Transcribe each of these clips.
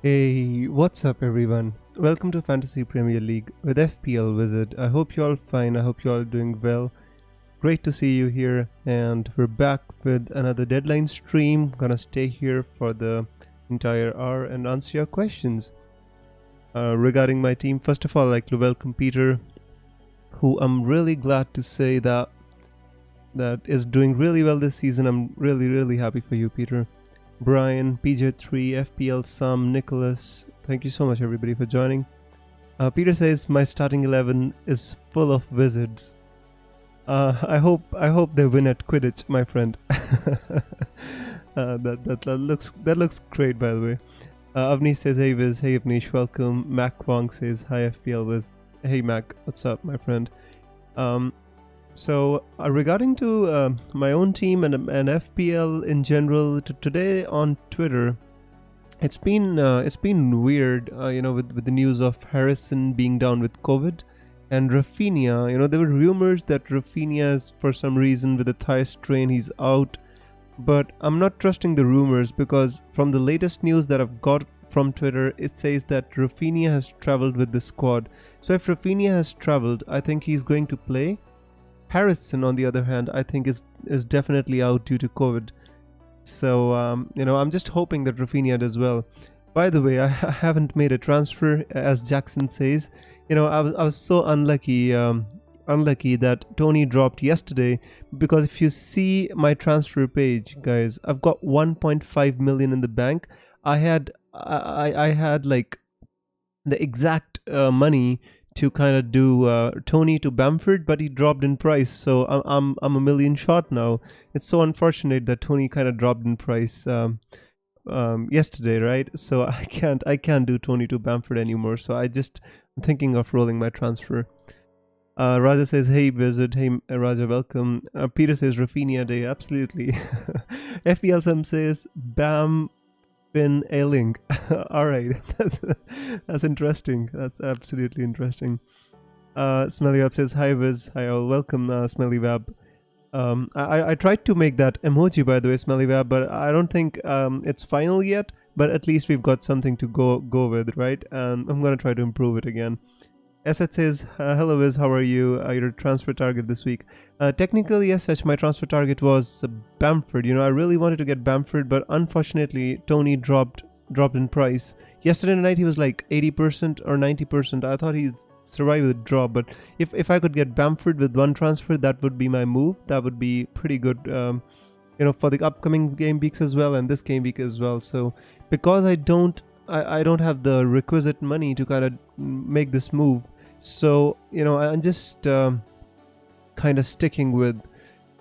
Hey, what's up everyone? Welcome to Fantasy Premier League with FPL Wizard. I hope you're all fine. I hope you're all doing well. Great to see you here, and we're back with another deadline stream. Gonna stay here for the entire hour and answer your questions. Regarding my team, first of all, I'd like to welcome Peter, who I'm really glad to say that is doing really well this season. I'm really happy for you, Peter. Brian, PJ3, FPL Sam, Nicholas. Thank you so much everybody for joining. Peter says my starting 11 is full of wizards. I hope they win at Quidditch, my friend. that looks great, by the way. Avnish says hey Wiz, hey Avnish, welcome. Mac Wong says hi FPL Wiz. Hey Mac, what's up, my friend? So regarding to my own team and FPL in general, today on Twitter, it's been weird, with the news of Harrison being down with COVID, and Rafinha. There were rumors that Rafinha is for some reason with a thigh strain, he's out, but I'm not trusting the rumors because from the latest news that I've got from Twitter, it says that Rafinha has traveled with the squad. So if Rafinha has traveled, I think he's going to play. Harrison, on the other hand, I think is definitely out due to COVID. So, I'm just hoping that Rafinha does well. By the way, I haven't made a transfer, as Jackson says. I was so unlucky that Tony dropped yesterday, because if you see my transfer page, guys, I've got 1.5 million in the bank. I had like the exact money to kind of do Tony to Bamford, but he dropped in price, so I'm a million short now. It's so unfortunate that Tony kind of dropped in price yesterday, right? So I can't do Tony to Bamford anymore. So I'm thinking of rolling my transfer. Raja says, hey Wizard, hey Raja, welcome. Peter says Rafinha Day, absolutely. FPL Sam says Bam been ailing. All right, that's interesting. That's absolutely interesting. Smelly Web says hi Wiz, hi all, welcome. Smelly Web. I tried to make that emoji, by the way, Smelly Web, but I don't think it's final yet. But at least we've got something to go with, right? And I'm gonna try to improve it again. SH says, hello Wiz, how are you? Your transfer target this week? Technically, SH, my transfer target was Bamford. I really wanted to get Bamford, but unfortunately, Tony dropped in price. Yesterday night, he was like 80% or 90%. I thought he'd survive the drop, but if I could get Bamford with one transfer, that would be my move. That would be pretty good, for the upcoming game weeks as well, and this game week as well. So because I don't have the requisite money to kind of make this move, so I'm just kind of sticking with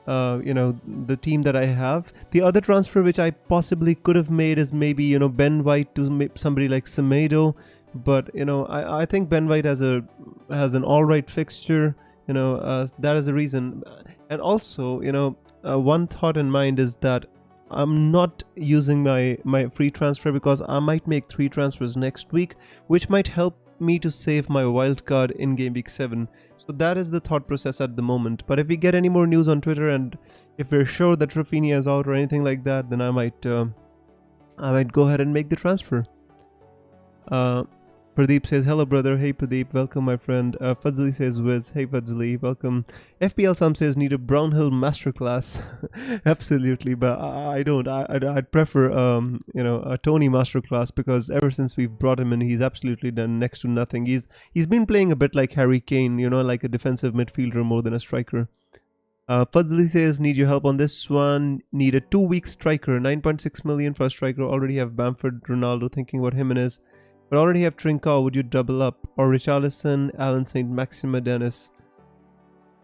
the team that I have. The other transfer which I possibly could have made is maybe Ben White to somebody like Semedo, but I think Ben White has an all right fixture. That is the reason. And also one thought in mind is that I'm not using my free transfer because I might make 3 transfers next week, which might help me to save my wildcard in game week 7. So that is the thought process at the moment. But if we get any more news on Twitter and if we're sure that Rafinha is out or anything like that, then I might go ahead and make the transfer. Pradeep says, hello brother, hey Pradeep, welcome my friend. Fadzli says, Wiz, hey Fadzli, welcome. FPL Sam says, need a Brownhill masterclass. Absolutely, but I don't. I'd prefer a Tony masterclass, because ever since we've brought him in, he's absolutely done next to nothing. He's been playing a bit like Harry Kane, like a defensive midfielder more than a striker. Fadli says, need your help on this one. Need a 2-week striker, 9.6 million for a striker. Already have Bamford, Ronaldo, thinking about Jimenez. But already have Trincao, would you double up? Or Richarlison, Alan St. Maxima, Dennis.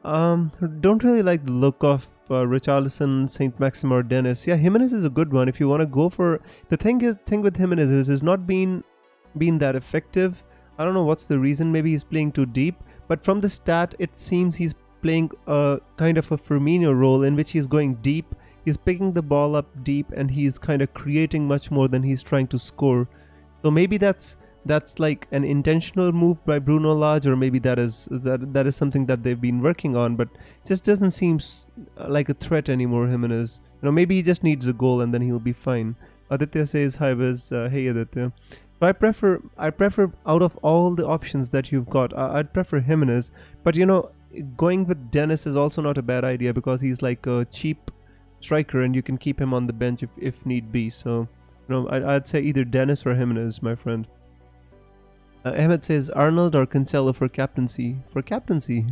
Don't really like the look of Richarlison, St. Maxima or Dennis. Yeah, Jimenez is a good one if you want to go for... The thing with Jimenez is he's not been that effective. I don't know what's the reason. Maybe he's playing too deep. But from the stat, it seems he's playing a kind of a Firmino role in which he's going deep. He's picking the ball up deep and he's kind of creating much more than he's trying to score. So maybe that's like an intentional move by Bruno Lage, or maybe that is something that they've been working on, but it just doesn't seem like a threat anymore, Jimenez. Maybe he just needs a goal and then he'll be fine. Aditya says, hi Wiz, hey Aditya. So I prefer out of all the options that you've got, I'd prefer Jimenez. But going with Dennis is also not a bad idea because he's like a cheap striker and you can keep him on the bench if need be. So I'd say either Dennis or Jimenez, my friend. Ahmed says Arnold or Cancelo for captaincy. For captaincy,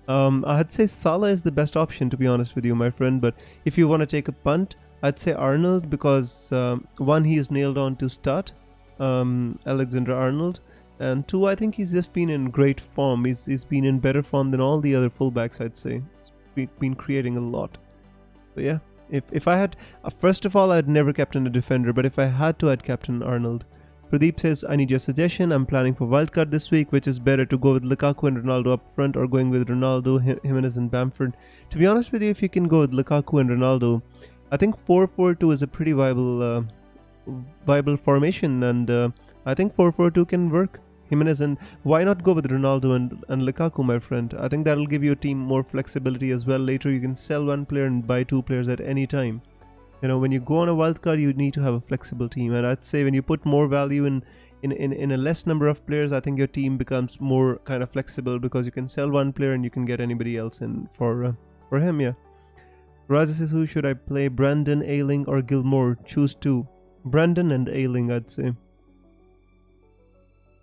I'd say Salah is the best option, to be honest with you, my friend. But if you want to take a punt, I'd say Arnold because one, he is nailed on to start, Alexander Arnold, and two, I think he's just been in great form. He's been in better form than all the other fullbacks, I'd say. He's been creating a lot. So yeah, if I had, first of all, I'd never captain a defender, but if I had to, I'd captain Arnold. Pradeep says, I need your suggestion. I'm planning for wildcard this week. Which is better, to go with Lukaku and Ronaldo up front or going with Ronaldo, Jimenez and Bamford? To be honest with you, if you can go with Lukaku and Ronaldo, I think 4-4-2 is a pretty viable formation, and I think 4-4-2 can work. Jimenez, and why not go with Ronaldo and Lukaku, my friend? I think that'll give your team more flexibility as well. Later you can sell one player and buy two players at any time. When you go on a wildcard, you need to have a flexible team, and I'd say when you put more value in a less number of players, I think your team becomes more kind of flexible because you can sell one player and you can get anybody else in for him. Yeah. Raja says, who should I play? Brandon, Ayling, or Gilmore? Choose two. Brandon and Ayling, I'd say.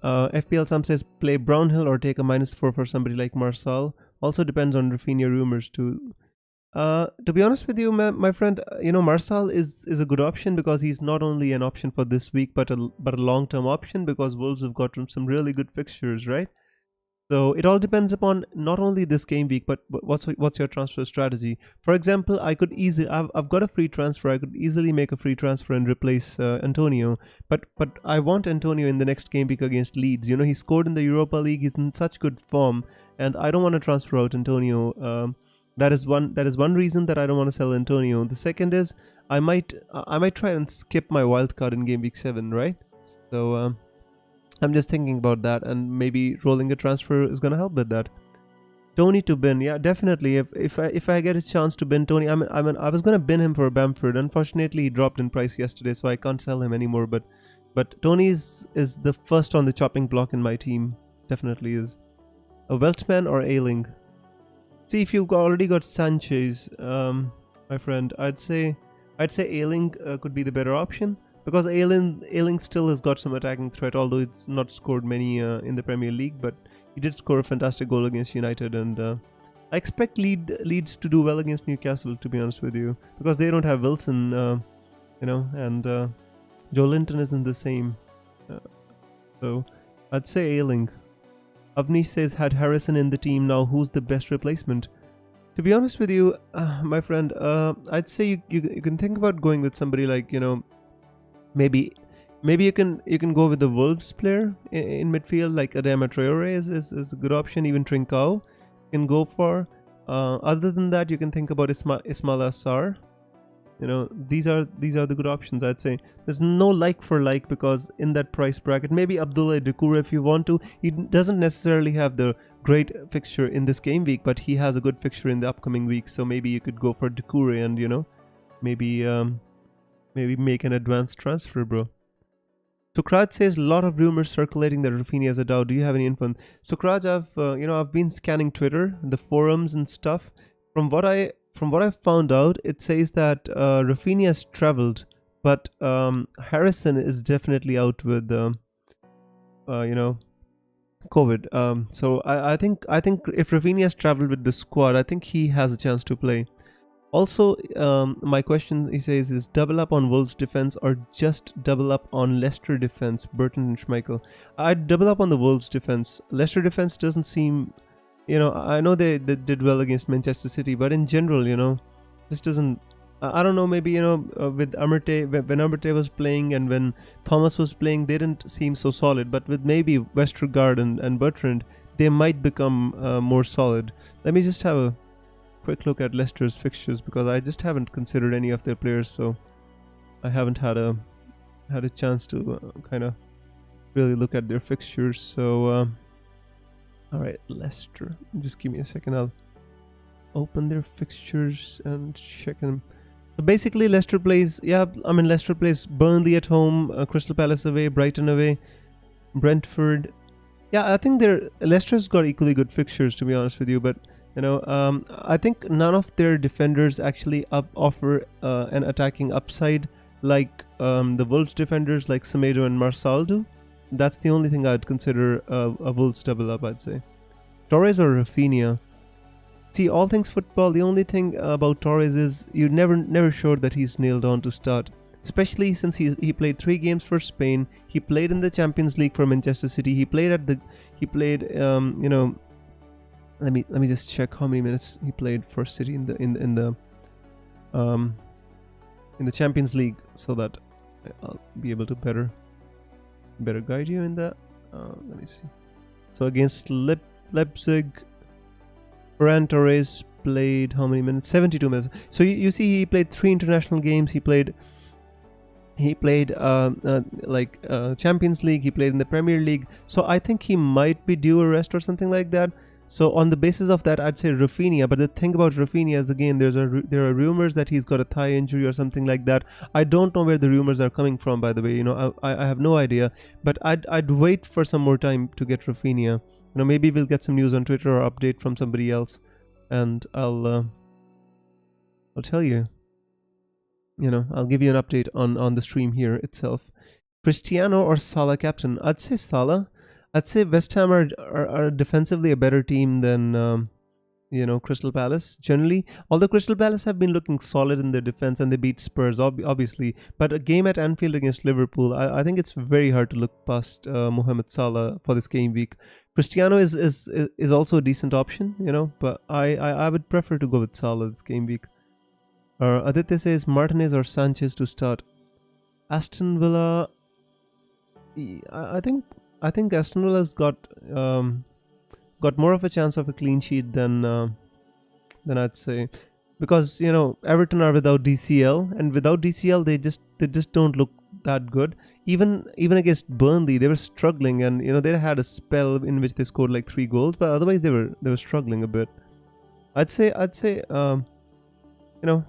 FPL Sam says, play Brownhill or take a -4 for somebody like Marçal. Also depends on Rafinha rumors too. To be honest with you, my friend, Marçal is a good option because he's not only an option for this week, but a long-term option because Wolves have got some really good fixtures, right? So it all depends upon not only this game week, but what's your transfer strategy. For example, I've got a free transfer. I could easily make a free transfer and replace Antonio, but I want Antonio in the next game week against Leeds. He scored in the Europa League. He's in such good form, and I don't want to transfer out Antonio. That is one reason that I don't want to sell Antonio. The second is I might try and skip my wild card in game week 7, right? So I'm just thinking about that, and maybe rolling a transfer is gonna help with that. Tony to bin, yeah, definitely. If I get a chance to bin Tony, I was gonna bin him for Bamford. Unfortunately, he dropped in price yesterday, so I can't sell him anymore. But Tony is the first on the chopping block in my team. Definitely is. A Weltman or Ayling? See, if you've already got Sanchez, my friend, I'd say Ayling could be the better option because Ayling still has got some attacking threat, although it's not scored many in the Premier League, but he did score a fantastic goal against United, and I expect Leeds to do well against Newcastle, to be honest with you, because they don't have Wilson, and Joe Linton isn't the same, so I'd say Ayling. Avnish says, had Harrison in the team now, who's the best replacement? To be honest with you, my friend, I'd say you can think about going with somebody like, maybe you can go with the Wolves player in midfield, like Adama Traore is a good option. Even Trincao can go for. Other than that, you can think about Ismail Assar. These are the good options, I'd say. There's no like for like because in that price bracket, maybe Abdullah Doucouré if you want to. He doesn't necessarily have the great fixture in this game week, but he has a good fixture in the upcoming week. So maybe you could go for Doucouré and maybe make an advanced transfer, bro. Sukrat says, a lot of rumors circulating that Rafinha is a doubt. Do you have any info? Sukrat, I've been scanning Twitter, the forums and stuff. From what I found out, it says that Rafinha has travelled, but Harrison is definitely out with COVID. So I think if Rafinha has travelled with the squad, I think he has a chance to play. Also, my question, he says, is double up on Wolves defense or just double up on Leicester defense? Burton and Schmeichel. I'd double up on the Wolves defense. Leicester defense doesn't seem. I know they did well against Manchester City, but in general, this doesn't. I don't know. Maybe with Amarte, when Amarte was playing and when Thomas was playing, they didn't seem so solid. But with maybe Westergaard and Bertrand, they might become more solid. Let me just have a quick look at Leicester's fixtures because I just haven't considered any of their players, so I haven't had a chance to kind of really look at their fixtures. So. Alright, Leicester. Just give me a second. I'll open their fixtures and check them. So basically, Leicester plays. Yeah, I mean Leicester plays Burnley at home, Crystal Palace away, Brighton away, Brentford. Yeah, I think Leicester's got equally good fixtures, to be honest with you. But I think none of their defenders actually offer an attacking upside like the Wolves defenders, like Semedo and Marçal do. That's the only thing I'd consider a Wolves double up, I'd say. Torres or Rafinha? See, all things football, the only thing about Torres is you're never sure that he's nailed on to start. Especially since he played 3 games for Spain. He played in the Champions League for Manchester City. He played let me just check how many minutes he played for City in the Champions League, so that I'll be able to better guide you in that. Let me see. So against Leipzig, Ferran Torres played how many minutes? 72 minutes. So you see, he played 3 international games. He played Champions League. He played in the Premier League. So I think he might be due a rest or something like that. So on the basis of that, I'd say Rafinha. But the thing about Rafinha is, again, there are rumors that he's got a thigh injury or something like that. I don't know where the rumors are coming from, by the way. I have no idea. But I'd wait for some more time to get Rafinha. Maybe we'll get some news on Twitter or update from somebody else, and I'll tell you. I'll give you an update on the stream here itself. Cristiano or Salah captain? I'd say Salah. I'd say West Ham are defensively a better team than Crystal Palace generally. Although Crystal Palace have been looking solid in their defense and they beat Spurs obviously, but a game at Anfield against Liverpool, I think it's very hard to look past Mohamed Salah for this game week. Cristiano is also a decent option, but I would prefer to go with Salah this game week. Aditya says Martinez or Sanchez to start. Aston Villa, I think Aston Villa's got more of a chance of a clean sheet than I'd say, because Everton are without DCL, and without DCL they just don't look that good. Even against Burnley they were struggling, and they had a spell in which they scored like 3 goals, but otherwise they were struggling a bit. I'd say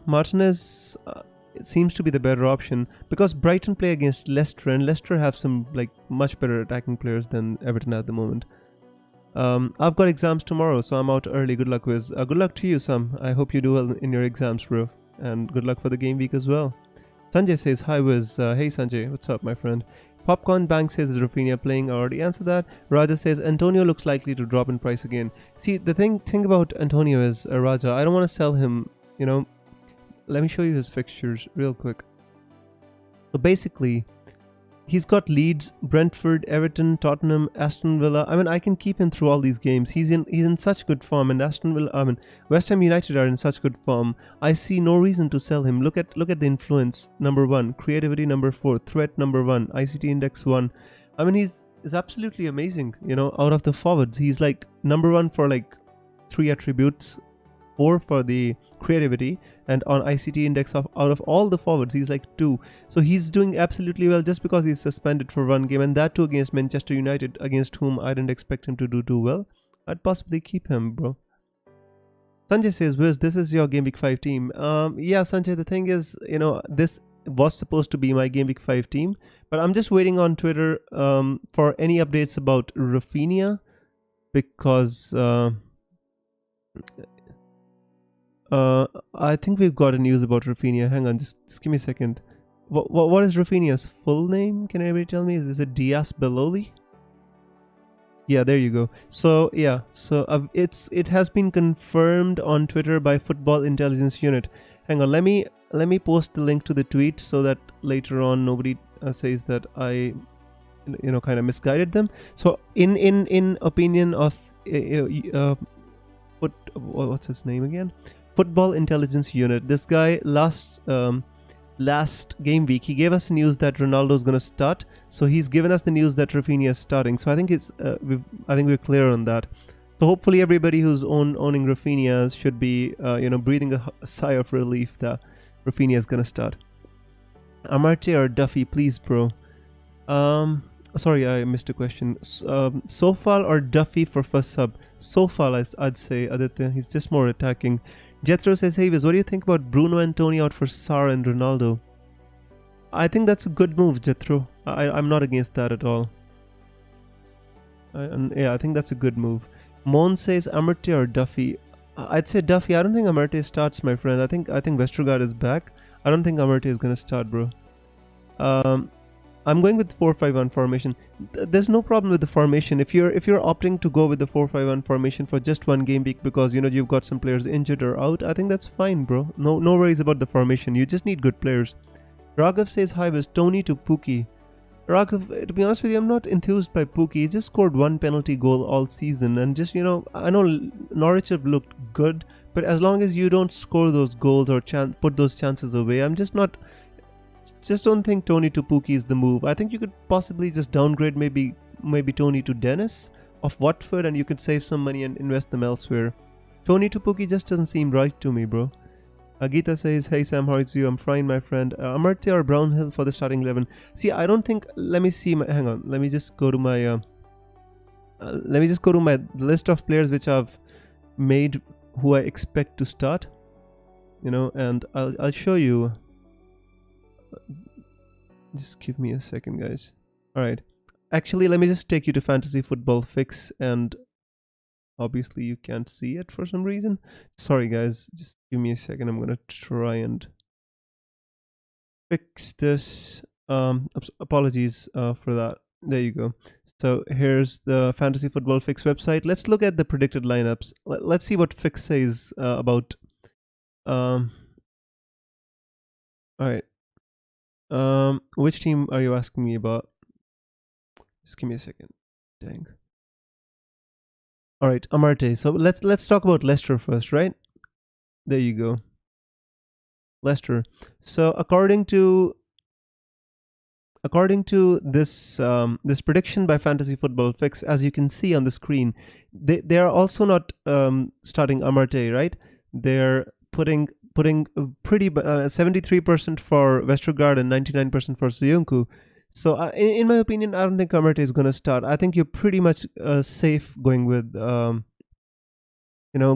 Martinez seems to be the better option, because Brighton play against Leicester, and Leicester have some much better attacking players than Everton at the moment. I've got exams tomorrow, so I'm out early. Good luck, Wiz. Good luck to you, Sam. I hope you do well in your exams, bro. And good luck for the game week as well. Sanjay says, hi, Wiz. Hey, Sanjay. What's up, my friend? Popcorn Bank says, is Rafinha playing? I already answered that. Raja says, Antonio looks likely to drop in price again. See, the thing about Antonio is, Raja, I don't want to sell him, Let me show you his fixtures real quick. So basically, he's got Leeds, Brentford, Everton, Tottenham, Aston Villa. I mean, I can keep him through all these games. He's in such good form, and West Ham United are in such good form. I see no reason to sell him. Look at the influence, number 1, creativity number 4, threat number 1, ICT index 1. I mean, he's absolutely amazing. Out of the forwards, he's like number 1 for 3 attributes, 4 for the creativity, and on ICT index out of all the forwards he's 2. So he's doing absolutely well, just because he's suspended for 1 game, and that too against Manchester United, against whom I didn't expect him to do too well. I'd possibly keep him, bro. Sanjay says, Wiz, this is your Game Week 5 team. Yeah, Sanjay, the thing is, this was supposed to be my Game Week 5 team, but I'm just waiting on Twitter for any updates about Rafinha, because I think we've got a news about Rafinha. Hang on, just give me a second. What is Rafinha's full name? Can anybody tell me? Is it Diaz Beloli? Yeah, there you go. So yeah, it has been confirmed on Twitter by Football Intelligence Unit. Hang on, let me post the link to the tweet so that later on nobody says that I kind of misguided them. So in opinion of what's his name again? Football Intelligence Unit. This guy last game week he gave us news that Ronaldo's gonna start. So he's given us the news that Rafinha is starting. So I think we're clear on that. So hopefully everybody who's owning Rafinha should be breathing a sigh of relief that Rafinha is gonna start. Amarte or Duffy, please, bro. Sorry, I missed a question. Sofal or Duffy for first sub? Sofal, I'd say, Aditya. He's just more attacking. Jethro says, hey Viz, what do you think about Bruno and Tony out for Sar and Ronaldo? I think that's a good move, Jethro. I'm not against that at all. I think that's a good move. Mon says Amartey or Duffy. I'd say Duffy. I don't think Amartey starts, my friend. I think Vestergaard is back. I don't think Amartey is gonna start, bro. I'm going with 4-5-1 formation. There's no problem with the formation. If you're opting to go with the 4-5-1 formation for just one game week because you've got some players injured or out, I think that's fine, bro. No worries about the formation. You just need good players. Raghav says hi, was Tony to Pookie. Raghav, to be honest with you, I'm not enthused by Pookie. He just scored one penalty goal all season, and just I know Norwich have looked good, but as long as you don't score those goals or put those chances away, I'm just don't think Tony to Pookie is the move. I think you could possibly just downgrade maybe Tony to Dennis of Watford, and you could save some money and invest them elsewhere. Tony to Pookie just doesn't seem right to me, bro. Agita says, hey Sam, how is you? I'm fine, my friend. Amartey or Brownhill for the starting 11? See, I don't think. Let me see. Hang on. Let me just go to my. List of players which I've made who I expect to start. And I'll show you. Just give me a second, guys. All right. Actually, let me just take you to Fantasy Football Fix, and obviously you can't see it for some reason. Sorry, guys. Just give me a second. I'm gonna try and fix this. Apologies for that. There you go. So here's the Fantasy Football Fix website. Let's look at the predicted lineups. Let's see what Fix says about. All right. Which team are you asking me about? Just give me a second. Dang. All right, Amartey. So let's talk about Leicester first, right? There you go. Leicester. So according to this this prediction by Fantasy Football Fix, as you can see on the screen, they are also not starting Amartey, right? They're putting pretty 73% for Vestergaard and 99% for Soyuncu. So in my opinion, I don't think Amartey is going to start. I think you're pretty much safe going with the other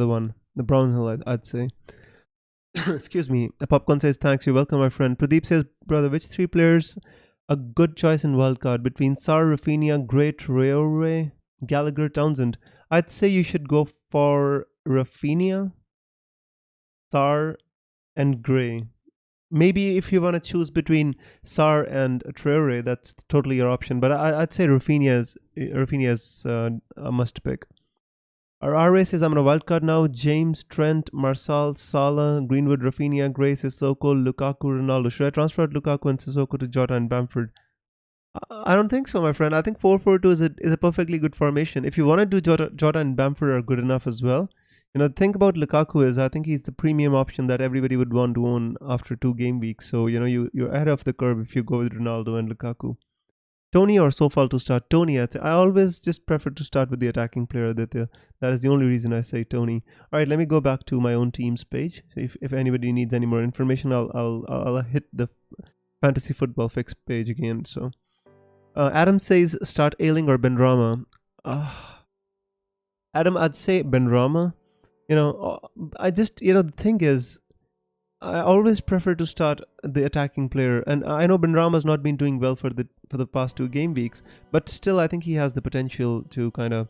one, the Brownhill, I'd say. Excuse me. Popcorn says, thanks, you're welcome, my friend. Pradeep says, brother, which three players a good choice in wildcard between Sar, Rafinha, Gray, Traore, Gallagher, Townsend? I'd say you should go for Rafinha, Sar, and Gray. Maybe if you want to choose between Sar and Traore, that's totally your option. But I'd say Rafinha is a must pick. Our RA says, I'm on a wildcard now. James, Trent, Martial, Salah, Greenwood, Rafinha, Gray, Sissoko, Lukaku, Ronaldo. Should I transfer out Lukaku and Sissoko to Jota and Bamford? I don't think so, my friend. I think 4-4-2 is a perfectly good formation. If you want to do Jota and Bamford are good enough as well. The thing about Lukaku is I think he's the premium option that everybody would want to own after 2 game weeks. So, you're ahead of the curve if you go with Ronaldo and Lukaku. Tony or Sofal to start? Tony, I always just prefer to start with the attacking player. That is the only reason I say Tony. All right, let me go back to my own team's page. So if anybody needs any more information, I'll hit the Fantasy Football Fix page again. So, Adam says start Ayling or Benrahma. Adam, I'd say Benrahma. I just the thing is, I always prefer to start the attacking player, and I know Benrahma's not been doing well for the past 2 game weeks, but still I think he has the potential to kind of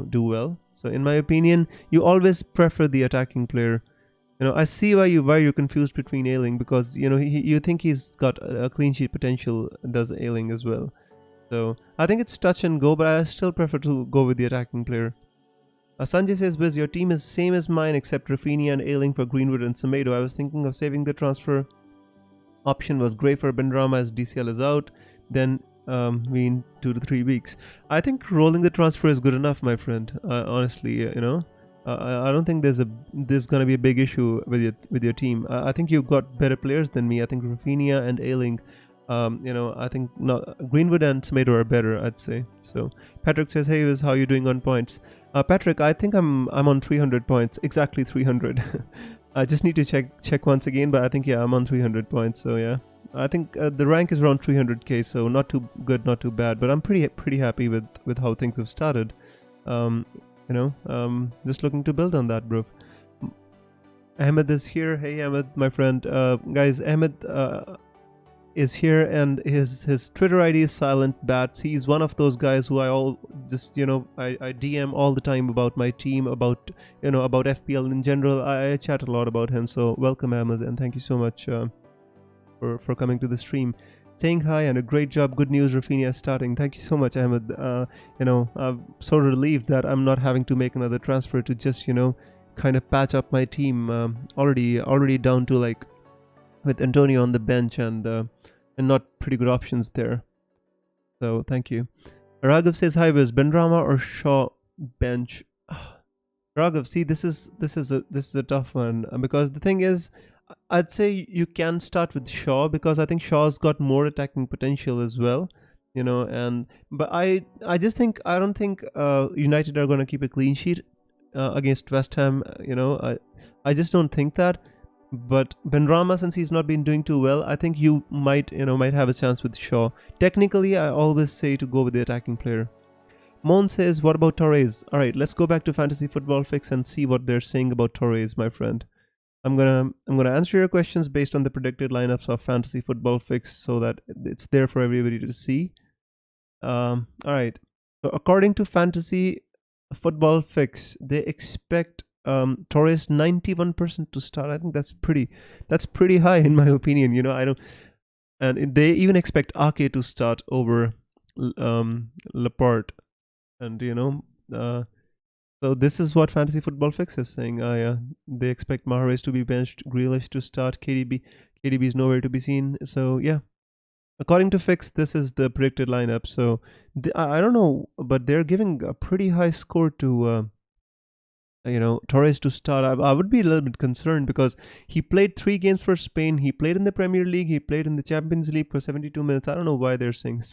do well. So in my opinion, you always prefer the attacking player. I see why you're confused between Ayling, because you think he's got a clean sheet potential, does Ayling as well. So I think it's touch and go, but I still prefer to go with the attacking player. Sanjay says, Wiz, your team is same as mine except Rafinha and Ayling for Greenwood and Semedo. I was thinking of saving the transfer. Option was Gray for Benrahma as DCL is out. Then we in 2 to 3 weeks. I think rolling the transfer is good enough, my friend. Honestly, I don't think there's gonna be a big issue with your team. I think you've got better players than me. I think Rafinha and Ayling. I think Greenwood and Semedo are better, I'd say. So Patrick says, hey, Wiz, how are you doing on points? Patrick, I think I'm on 300 points, exactly 300. I just need to check once again, but I think I'm on 300 points. So yeah, I think the rank is around 300k, so not too good, not too bad. But I'm pretty happy with how things have started. Just looking to build on that, bro. Ahmed is here. Hey, Ahmed, my friend. Guys, Ahmed is here, and his Twitter ID is Silent Bats. He's one of those guys who I DM all the time about my team, about FPL in general. I chat a lot about him. So welcome, Ahmed, and thank you so much for coming to the stream. Saying hi and a great job. Good news, Rafinha is starting. Thank you so much, Ahmed. I'm so relieved that I'm not having to make another transfer to just kind of patch up my team. Already down to like with Antonio on the bench and not pretty good options there. So thank you. Raghav says hi, Wiz. Benrahma or Shaw bench? Raghav, see, this is a tough one because the thing is, I'd say you can start with Shaw because I think Shaw's got more attacking potential as well, but I don't think United are going to keep a clean sheet against West Ham. I just don't think that. But Benrahma, since he's not been doing too well, I think you might have a chance with Shaw. Technically, I always say to go with the attacking player. Mon says, what about Torres? All right, let's go back to Fantasy Football Fix and see what they're saying about Torres, my friend. I'm gonna answer your questions based on the predicted lineups of Fantasy Football Fix so that it's there for everybody to see. All right. So according to Fantasy Football Fix, they expect Torres 91% to start. I think that's pretty high in my opinion. And they even expect Ake to start over Laporte, and so this is what Fantasy Football Fix is saying. They expect Mahrez to be benched, Grealish to start, KDB is nowhere to be seen. So yeah, according to Fix, this is the predicted lineup. So I don't know, but they're giving a pretty high score to Torres to start. I would be a little bit concerned because he played 3 games for Spain. He played in the Premier League. He played in the Champions League for 72 minutes. I don't know why they're saying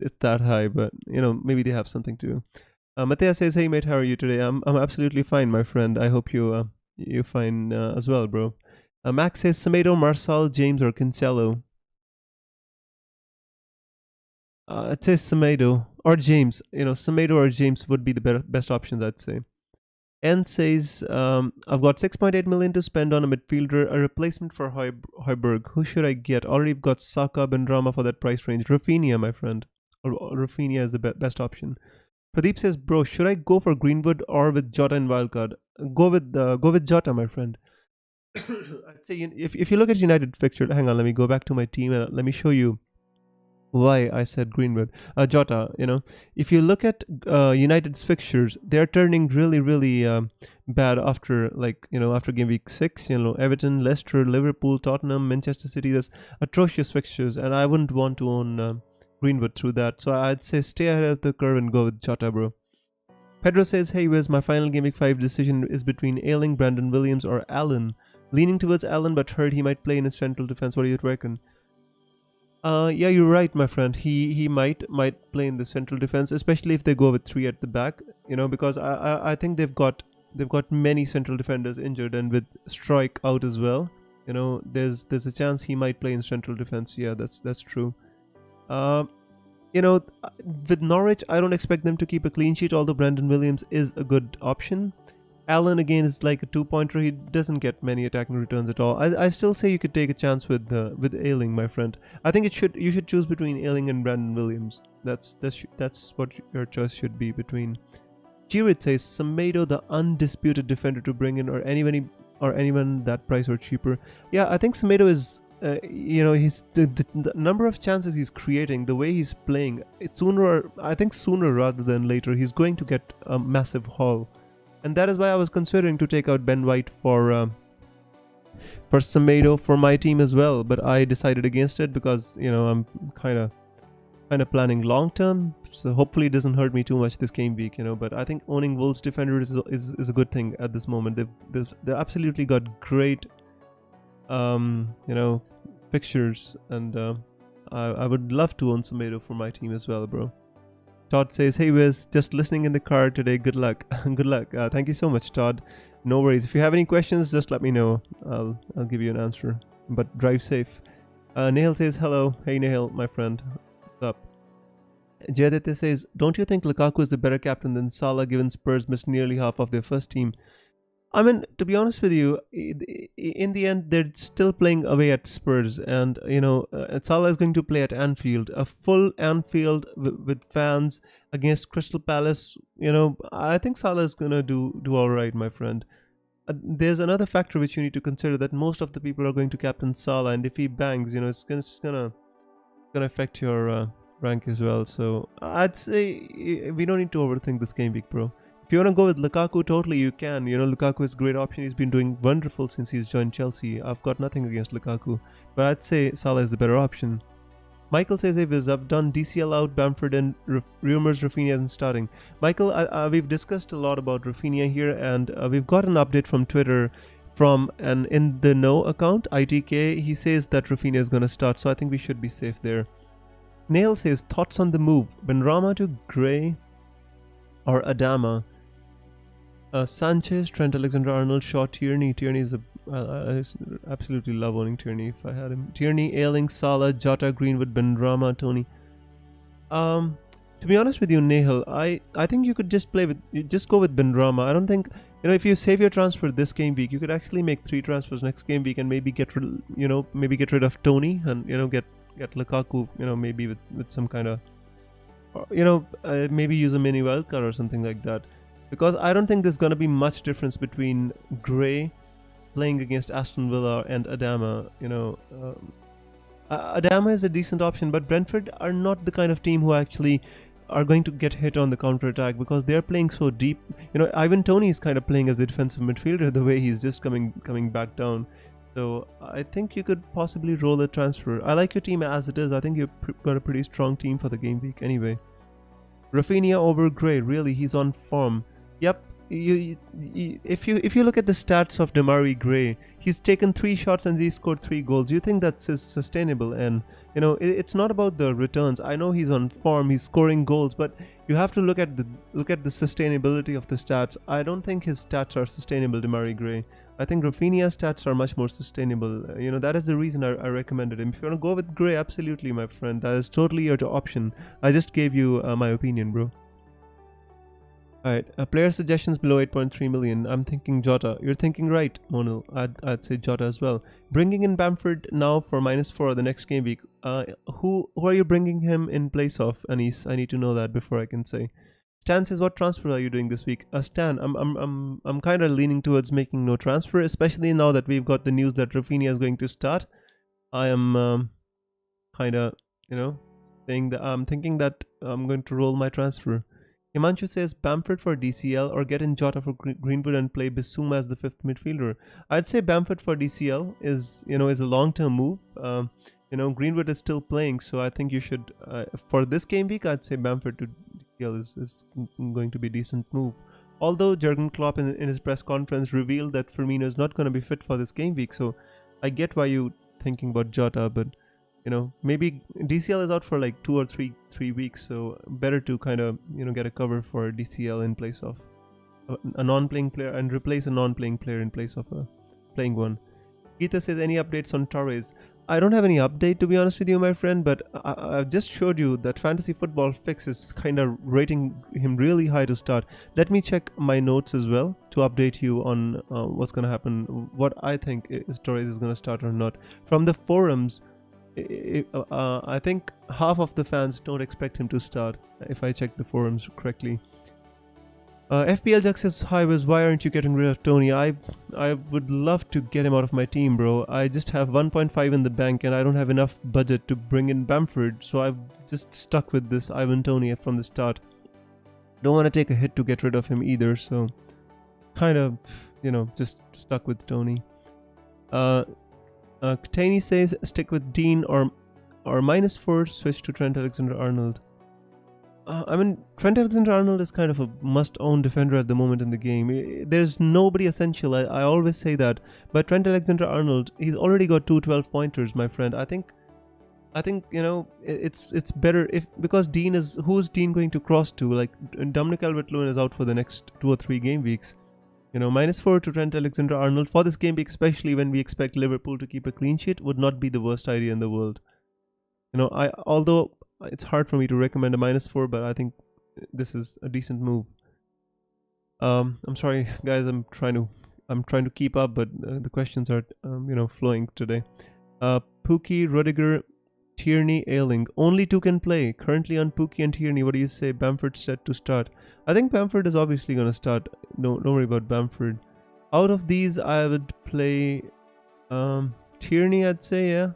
it's that high, but maybe they have something to do. Matthias says, hey mate, how are you today? I'm absolutely fine, my friend. I hope you're fine as well, bro. Max says Semedo, Marcel, James, or Cancelo. It says Semedo or James. Semedo or James would be the best options, I'd say. N says, I've got 6.8 million to spend on a midfielder, a replacement for Højbjerg. Who should I get? Already got Saka, Benrahma for that price range. Rafinha, my friend. Or Rafinha is the best option. Pradeep says, bro, should I go for Greenwood or with Jota in wildcard? Go with Jota, my friend. I'd say if you look at United fixture, hang on, let me go back to my team and let me show you why I said Greenwood. Jota, if you look at United's fixtures, they're turning really, really bad after after game week 6. Everton, Leicester, Liverpool, Tottenham, Manchester City. That's atrocious fixtures, and I wouldn't want to own Greenwood through that. So I'd say stay ahead of the curve and go with Jota, bro. Pedro says, hey Wiz, my final Game Week 5 decision is between Ayling, Brandon Williams, or Allen. Leaning towards Allen, but heard he might play in his central defense. What do you reckon? Yeah, you're right, my friend. He might play in the central defense, especially if they go with 3 at the back. Because I think they've got many central defenders injured, and with Strike out as well. There's a chance he might play in central defense. Yeah, that's true. With Norwich, I don't expect them to keep a clean sheet, although Brandon Williams is a good option. Allen, again, is like a 2-pointer. He doesn't get many attacking returns at all. I still say you could take a chance with Ayling, my friend. I think you should choose between Ayling and Brandon Williams. That's what your choice should be between. Jirit says, Semedo, the undisputed defender to bring in, or anyone that price or cheaper. Yeah, I think Semedo is... he's the number of chances he's creating, the way he's playing, sooner rather than later, he's going to get a massive haul, and that is why I was considering to take out Ben White for Semedo for my team as well, but I decided against it because I'm kind of planning long term, so hopefully it doesn't hurt me too much this game week, But I think owning Wolves defender is a good thing at this moment. They've absolutely got great fixtures, and I would love to own Semedo for my team as well, bro. Todd says, hey Wiz, just listening in the car today, good luck. Good luck. Thank you so much, Todd. No worries. If you have any questions, just let me know. I'll give you an answer, but drive safe. Nahil says hello. Hey Nahil, my friend, what's up? Jayaditya says, don't you think Lukaku is a better captain than Salah given Spurs missed nearly half of their first team? I mean, to be honest with you, in the end, they're still playing away at Spurs, and Salah is going to play at Anfield, a full Anfield with fans against Crystal Palace. I think Salah is gonna do all right, my friend. There's another factor which you need to consider, that most of the people are going to captain Salah, and if he bangs, it's gonna affect your rank as well. So I'd say we don't need to overthink this game week, bro. If you want to go with Lukaku, totally you can. Lukaku is a great option. He's been doing wonderful since he's joined Chelsea. I've got nothing against Lukaku, but I'd say Salah is the better option. Michael says, hey Viz, I've done DCL out, Bamford, and rumors Rafinha isn't starting. Michael, we've discussed a lot about Rafinha here, and we've got an update from Twitter from an In The Know account, ITK. He says that Rafinha is going to start, so I think we should be safe there. Nail says, thoughts on the move? Benrahma to Gray or Adama? Sanchez, Trent Alexander-Arnold, Shaw, Tierney. Tierney is I absolutely love owning Tierney if I had him. Tierney, Ayling, Salah, Jota, Greenwood, Benrahma, Tony. To be honest with you, Nehal, I think you could just go with Benrahma. I don't think, if you save your transfer this game week, you could actually make 3 transfers next game week and maybe get rid of Tony and get Lukaku, maybe with some kind of, maybe use a mini wildcard or something like that. Because I don't think there's going to be much difference between Gray playing against Aston Villa and Adama. Adama is a decent option, but Brentford are not the kind of team who actually are going to get hit on the counter-attack because they're playing so deep. Ivan Toney is kind of playing as the defensive midfielder the way he's just coming back down. So I think you could possibly roll a transfer. I like your team as it is. I think you've got a pretty strong team for the game week anyway. Rafinha over Gray, really, he's on form. Yep, if you look at the stats of Demarai Gray, he's taken 3 shots and he's scored 3 goals. You think that's sustainable? And it's not about the returns. I know he's on form, he's scoring goals, but you have to look at the sustainability of the stats. I don't think his stats are sustainable, Demarai Gray. I think Rafinha's stats are much more sustainable. That is the reason I recommended him. If you want to go with Gray, absolutely, my friend. That is totally your option. I just gave you my opinion, bro. Alright, player suggestions below 8.3 million. I'm thinking Jota. You're thinking right, Monil. I'd say Jota as well. Bringing in Bamford now for -4 the next game week. Who are you bringing him in place of, Anis? I need to know that before I can say. Stan says, what transfer are you doing this week? Stan, I'm kind of leaning towards making no transfer, especially now that we've got the news that Rafinha is going to start. I am kind of, saying that I'm thinking that I'm going to roll my transfer. Himanshu says Bamford for DCL or get in Jota for Greenwood and play Bissouma as the 5th midfielder. I'd say Bamford for DCL is a long-term move. Greenwood is still playing, so I think you should for this game week. I'd say Bamford to DCL is going to be a decent move. Although Jurgen Klopp in his press conference revealed that Firmino is not going to be fit for this game week, so I get why you thinking about Jota, but maybe DCL is out for like 2 or 3 weeks, so better to kind of get a cover for DCL in place of a non-playing player and replace a non-playing player in place of a playing one. Geeta says, any updates on Torres? I don't have any update, to be honest with you, my friend, but I've just showed you that Fantasy Football Fix is kind of rating him really high to start. Let me check my notes as well to update you on what's going to happen, what I think Torres is going to start or not. From the forums, I think half of the fans don't expect him to start, if I check the forums correctly. FPL Jack says, hi Wiz, why aren't you getting rid of Tony? I would love to get him out of my team, bro. I just have 1.5 in the bank and I don't have enough budget to bring in Bamford, so I've just stuck with this Ivan Toney from the start. Don't want to take a hit to get rid of him either, so kind of, just stuck with Tony. Taney says, stick with Dean or -4, switch to Trent Alexander-Arnold. Trent Alexander-Arnold is kind of a must-own defender at the moment in the game. There's nobody essential, I always say that. But Trent Alexander-Arnold, he's already got 2 12-pointers, my friend. I think it's better because Dean is, who's Dean going to cross to? Like, Dominic Calvert-Lewin is out for the next 2 or 3 game weeks. -4 to Trent Alexander-Arnold for this game week, especially when we expect Liverpool to keep a clean sheet, would not be the worst idea in the world. Although it's hard for me to recommend a -4, but I think this is a decent move. I'm sorry, guys. I'm trying to keep up, but the questions are flowing today. Pookie, Rudiger, Tierney, Ailing. Only two can play. Currently on Pookie and Tierney. What do you say? Bamford set to start. I think Bamford is obviously going to start. No, don't worry about Bamford. Out of these, I would play Tierney, I'd say, yeah.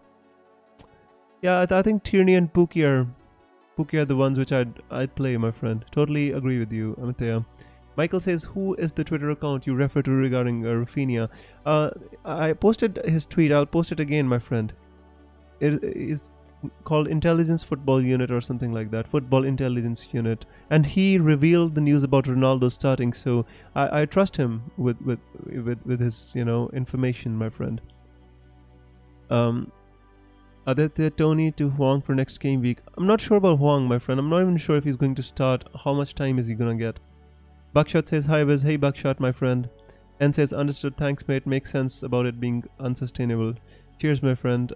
Yeah, I think Tierney and Pookie are the ones which I'd play, my friend. Totally agree with you, Amatea. Michael says, who is the Twitter account you refer to regarding Rafinha? I posted his tweet. I'll post it again, my friend. It is called Intelligence Football Unit or something like that. Football Intelligence Unit. And he revealed the news about Ronaldo starting. So I trust him with his information, my friend. Aditya, Tony to Huang for next game week. I'm not sure about Huang, my friend. I'm not even sure if he's going to start. How much time is he gonna get? Buckshot says, hi Wiz. Hey Buckshot, my friend. And says, understood, thanks mate. Makes sense about it being unsustainable. Cheers, my friend.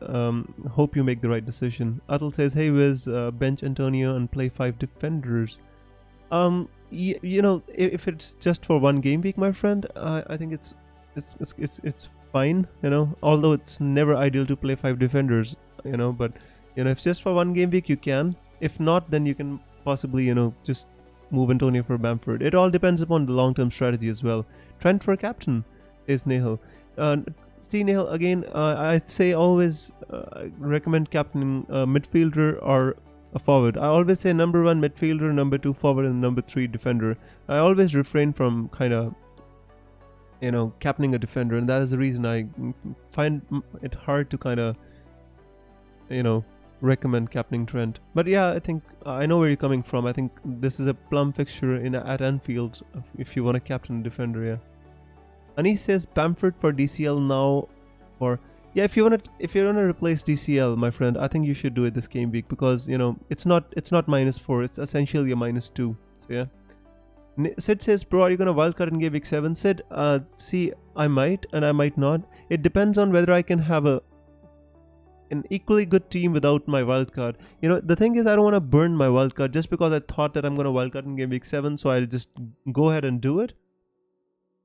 Hope you make the right decision. Atul says, hey Wiz, bench Antonio and play 5 defenders. If it's just for one game week, my friend, I think it's fine, although it's never ideal to play 5 defenders, but if it's just for one game week, you can. If not, then you can possibly, just move Antonio for Bamford. It all depends upon the long-term strategy as well. Trent for captain is Nehal. Steve Nehal, again, I'd say always recommend captaining a midfielder or a forward. I always say number 1 midfielder, number 2 forward, and number 3 defender. I always refrain from kind of captaining a defender, and that is the reason I find it hard to kind of recommend captaining Trent. But yeah, I think I know where you're coming from. I think this is a plum fixture at Anfield if you want to captain a defender. Yeah. And he says Bamford for DCL now, or yeah, if you want to replace DCL, my friend, I think you should do it this game week, because it's not -4, it's essentially a -2. So yeah. Sid says, bro, are you gonna wildcard in game week 7? Sid, see, I might and I might not. It depends on whether I can have an equally good team without my wildcard. The thing is, I don't want to burn my wildcard just because I thought that I'm gonna wildcard in game week 7, so I'll just go ahead and do it.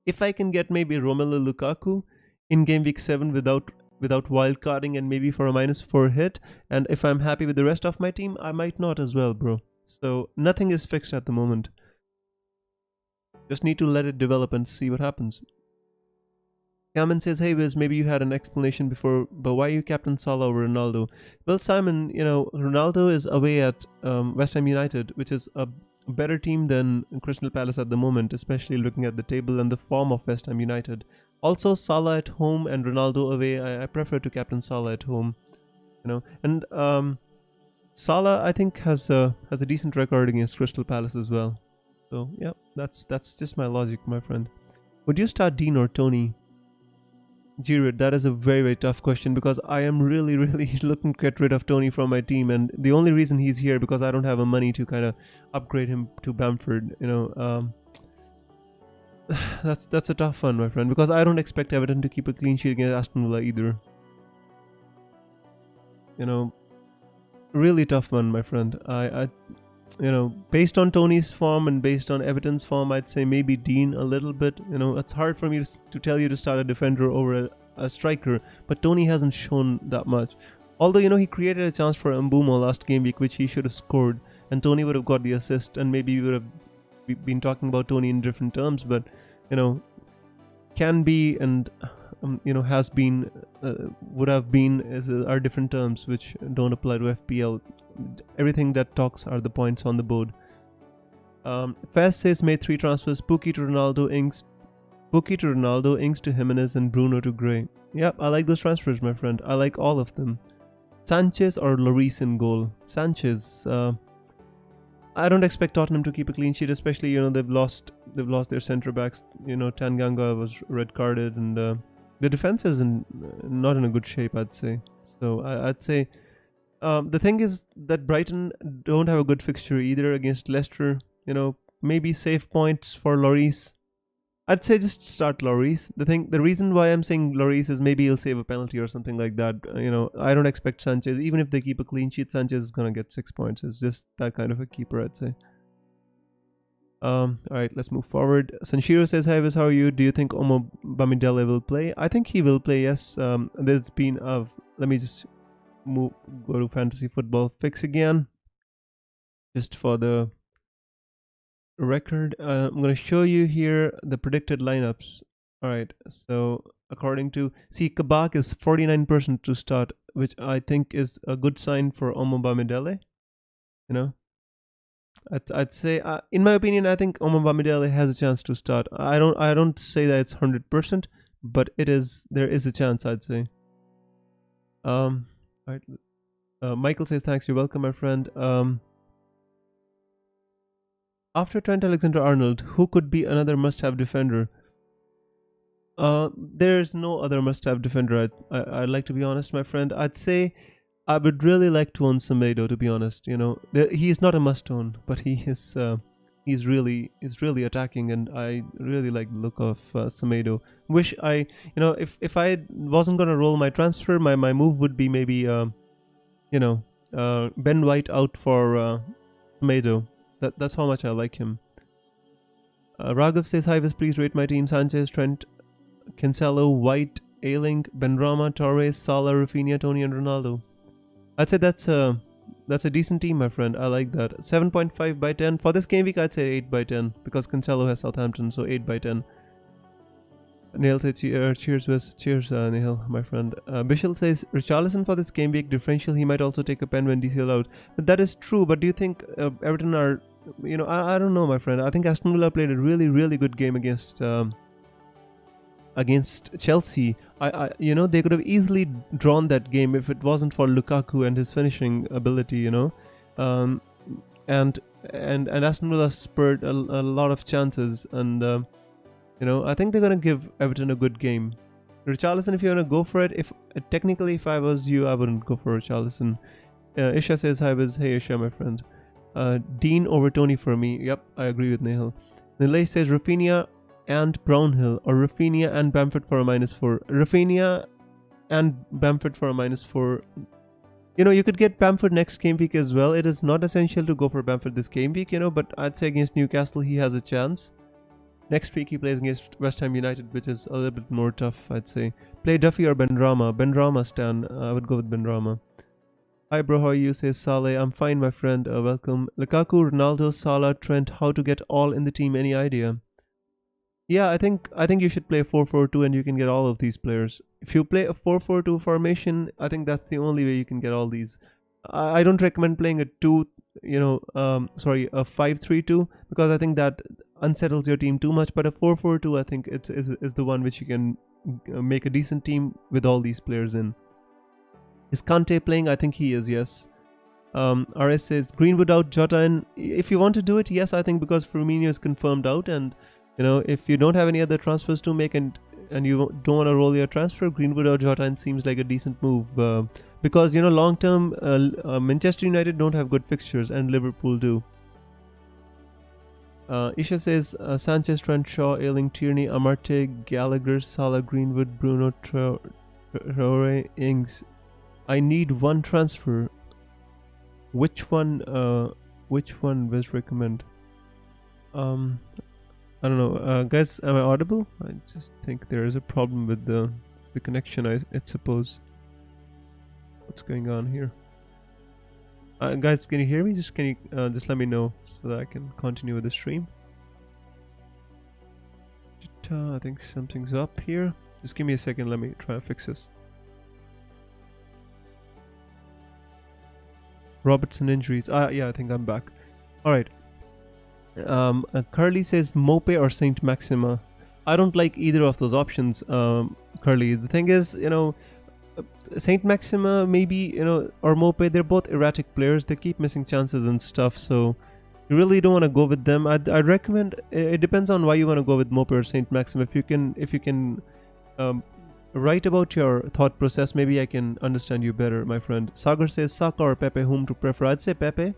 If I can get maybe Romelu Lukaku in game week 7 without wildcarding and maybe for a -4 hit, and if I'm happy with the rest of my team, I might not as well, bro. So nothing is fixed at the moment. Just need to let it develop and see what happens. Cameron says, hey Wiz, maybe you had an explanation before, but why you captain Salah over Ronaldo? Well, Simon, Ronaldo is away at West Ham United, which is a better team than Crystal Palace at the moment, especially looking at the table and the form of West Ham United. Also, Salah at home and Ronaldo away. I prefer to captain Salah at home, and Salah, I think, has a decent record against Crystal Palace as well. So yeah, that's just my logic, my friend. Would you start Dean or Tony? Giroud, that is a very, very tough question, because I am really, really looking to get rid of Tony from my team, and the only reason he's here because I don't have the money to kind of upgrade him to Bamford. That's a tough one, my friend, because I don't expect Everton to keep a clean sheet against Aston Villa either. Really tough one, my friend. I based on Tony's form and based on Everton's form, I'd say maybe Dean a little bit. It's hard for me to tell you to start a defender over a striker, but Tony hasn't shown that much. Although, he created a chance for Mbumo last game week, which he should have scored, and Tony would have got the assist, and maybe we would have been talking about Tony in different terms, but, can be and, has been, would have been are different terms which don't apply to FPL. Everything that talks are the points on the board. Fast says made 3 transfers: Pookie to Ronaldo, Ings to Jimenez, and Bruno to Gray. Yep, I like those transfers, my friend. I like all of them. Sanchez or Lloris in goal? Sanchez. I don't expect Tottenham to keep a clean sheet, especially they've lost their centre backs. Tanganga was red carded, and the defense is not in a good shape, I'd say. So I'd say. The thing is that Brighton don't have a good fixture either against Leicester. Maybe save points for Lloris. I'd say just start Lloris. The reason why I'm saying Lloris is maybe he'll save a penalty or something like that. I don't expect Sanchez. Even if they keep a clean sheet, Sanchez is gonna get 6 points. It's just that kind of a keeper, I'd say. All right, let's move forward. Sanshiro says, "Hi, Viz, how are you? Do you think Omo Bamidele will play?" I think he will play. Yes. There's been let me just go to fantasy football fix again, just for the record. I'm going to show you here the predicted lineups. All right, so according to Kabak is 49% to start, which I think is a good sign for Omo Bamidele. I'd say, in my opinion, I think Omo Bamidele has a chance to start. I don't say that it's 100%, but there is a chance, I'd say. All right. Michael says, "Thanks, you're welcome, my friend." After Trent Alexander-Arnold, who could be another must-have defender? There's no other must-have defender. I'd like to be honest, my friend. I'd say I would really like to own Semedo, to be honest. He's not a must-own, but he's really attacking, and I really like the look of Semedo. Wish if I wasn't gonna roll my transfer, my move would be maybe Ben White out for Semedo. That's how much I like him. Raghav says, "Hi, Viz, please rate my team: Sanchez, Trent, Cancelo, White, Ayling, Benrahma, Torres, Salah, Rafinha, Tony, and Ronaldo." I'd say that's a decent team, my friend. I like that. 7.5 by 10 for this game week. I'd say 8 by 10 because Cancelo has Southampton, so 8 by 10. Neil says, "Cheers, Viz." Cheers, Neil, my friend. Bishal says, "Richarlison for this game week differential. He might also take a pen when DCL out." But that is true. But do you think Everton are? I don't know, my friend. I think Aston Villa played a really, really good game against Chelsea. They could have easily drawn that game if it wasn't for Lukaku and his finishing ability. And Aston Villa spurred a lot of chances, and I think they're gonna give Everton a good game. Richarlison, if you wanna go for it, if I was you, I wouldn't go for Richarlison. Isha says, "Hi, Viz." Hey, Isha, my friend. Dean over Tony for me. Yep, I agree with Nihal. Nilay says Rafinha and Brownhill, or Rafinha and Bamford for a -4. Rafinha and Bamford for a -4. You could get Bamford next game week as well. It is not essential to go for Bamford this game week, but I'd say against Newcastle he has a chance. Next week he plays against West Ham United, which is a little bit more tough, I'd say. Play Duffy or Benrahma. Benrahma, Stan. I would go with Benrahma. "Hi, bro, how are you?" says Saleh. "I'm fine, my friend. Welcome." Lukaku, Ronaldo, Salah, Trent. How to get all in the team? Any idea? Yeah, I think you should play 4-4-2 and you can get all of these players. If you play a 4-4-2 formation, I think that's the only way you can get all these. I don't recommend playing a 5-3-2 because I think that unsettles your team too much. But a 4-4-2, I think is the one which you can make a decent team with all these players in. Is Kante playing? I think he is, yes. RS says Greenwood out, Jota in. If you want to do it, yes, I think because Firmino is confirmed out, and if you don't have any other transfers to make and you don't want to roll your transfer, Greenwood or Jota in seems like a decent move. Because long term, Manchester United don't have good fixtures and Liverpool do. Isha says Sanchez, Trent, Shaw, Ayling, Tierney, Amarte, Gallagher, Salah, Greenwood, Bruno, Traore, Ings. I need one transfer. Which one was recommend? I don't know. Guys, am I audible? I just think there is a problem with the connection, I suppose. What's going on here? Guys, can you hear me? Can you just let me know so that I can continue with the stream? I think something's up here. Just give me a second. Let me try to fix this. Robertson injuries. Yeah, I think I'm back. All right. Curly says Mope or Saint Maxima. I don't like either of those options, Curly. The thing is, Saint Maxima maybe, or Mope, they're both erratic players. They keep missing chances and stuff, so you really don't want to go with them. I'd recommend, it depends on why you want to go with Mope or Saint Maxima. If you can write about your thought process, maybe I can understand you better, my friend. Sagar says Saka or Pepe, whom to prefer? I'd say Pepe.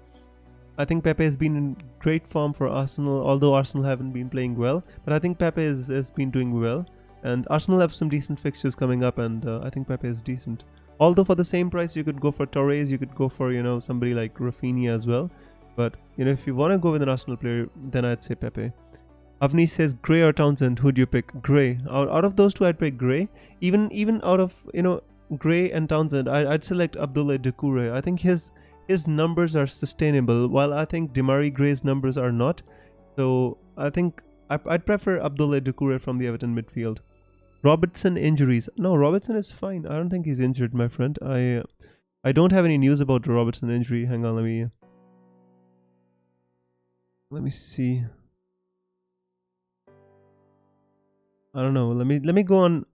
I think Pepe has been in great form for Arsenal, although Arsenal haven't been playing well. But I think Pepe has been doing well. And Arsenal have some decent fixtures coming up, and I think Pepe is decent. Although for the same price, you could go for Torres, you could go for, somebody like Rafinha as well. But, if you want to go with an Arsenal player, then I'd say Pepe. Avni says, Gray or Townsend, who'd you pick? Gray. Out of those two, I'd pick Gray. Even out of, Gray and Townsend, I'd select Abdoulaye Doucouré. I think his numbers are sustainable, while I think Demarai Gray's numbers are not. So I think I'd prefer Abdoulaye Doucouré from the Everton midfield. Robertson injuries. No, Robertson is fine. I don't think he's injured, my friend. I don't have any news about the Robertson injury. Hang on, let me see. I don't know. Let me go on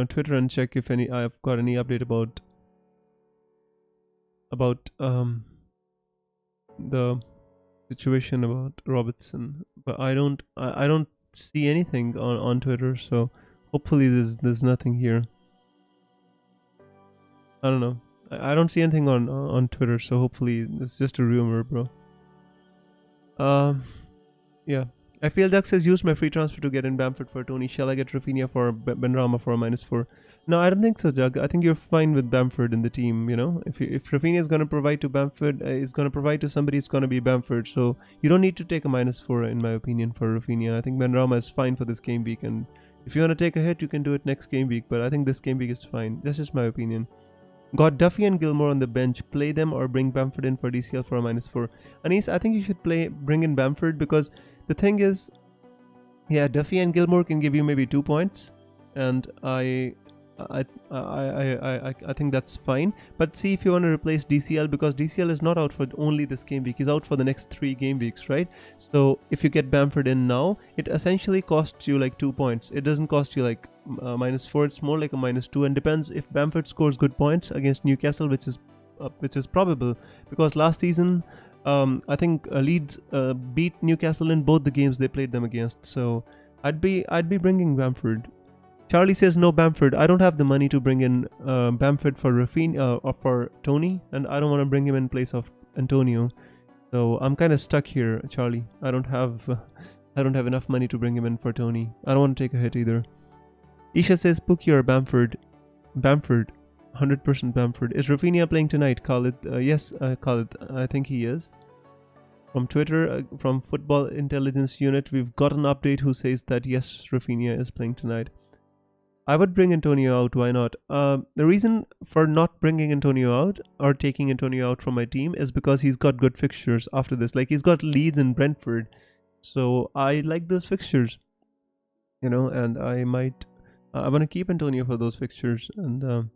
Twitter and check if I've got any update about the situation about Robertson. But I don't see anything on Twitter. So hopefully there's nothing here. I don't know. I don't see anything on Twitter. So hopefully it's just a rumor, bro. Yeah. FPL Duck says, use my free transfer to get in Bamford for Tony. Shall I get Rafinha for Benrahma for a -4? No, I don't think so, Jug. I think you're fine with Bamford in the team, If Rafinha is going to provide to Bamford, is going to provide to somebody, it's going to be Bamford. So you don't need to take a -4, in my opinion, for Rafinha. I think Benrahma is fine for this game week. And if you want to take a hit, you can do it next game week. But I think this game week is fine. That's just my opinion. Got Duffy and Gilmore on the bench. Play them or bring Bamford in for DCL for a -4. Anis, I think you should bring in Bamford, because the thing is, yeah, Duffy and Gilmore can give you maybe 2 points, and I think that's fine. But see, if you want to replace DCL, because DCL is not out for only this game week, he's out for the next 3 game weeks, right? So if you get Bamford in now, it essentially costs you like 2 points. It doesn't cost you like -4. It's more like a -2, and depends if Bamford scores good points against Newcastle, which is probable, because last season I think Leeds beat Newcastle in both the games they played them against. So I'd be bringing Bamford. Charlie says no Bamford. I don't have the money to bring in Bamford for Rafinha or for Tony, and I don't want to bring him in place of Antonio. So I'm kind of stuck here, Charlie. I don't have enough money to bring him in for Tony. I don't want to take a hit either. Isha says Pookie or Bamford. 100% Bamford. Is Rafinha playing tonight, Khalid? Yes, Khalid. I think he is. From Twitter, from Football Intelligence Unit, we've got an update who says that yes, Rafinha is playing tonight. I would bring Antonio out. Why not? The reason for not bringing Antonio out or taking Antonio out from my team is because he's got good fixtures after this. Like, he's got Leeds and Brentford. So I like those fixtures, and I want to keep Antonio for those fixtures. And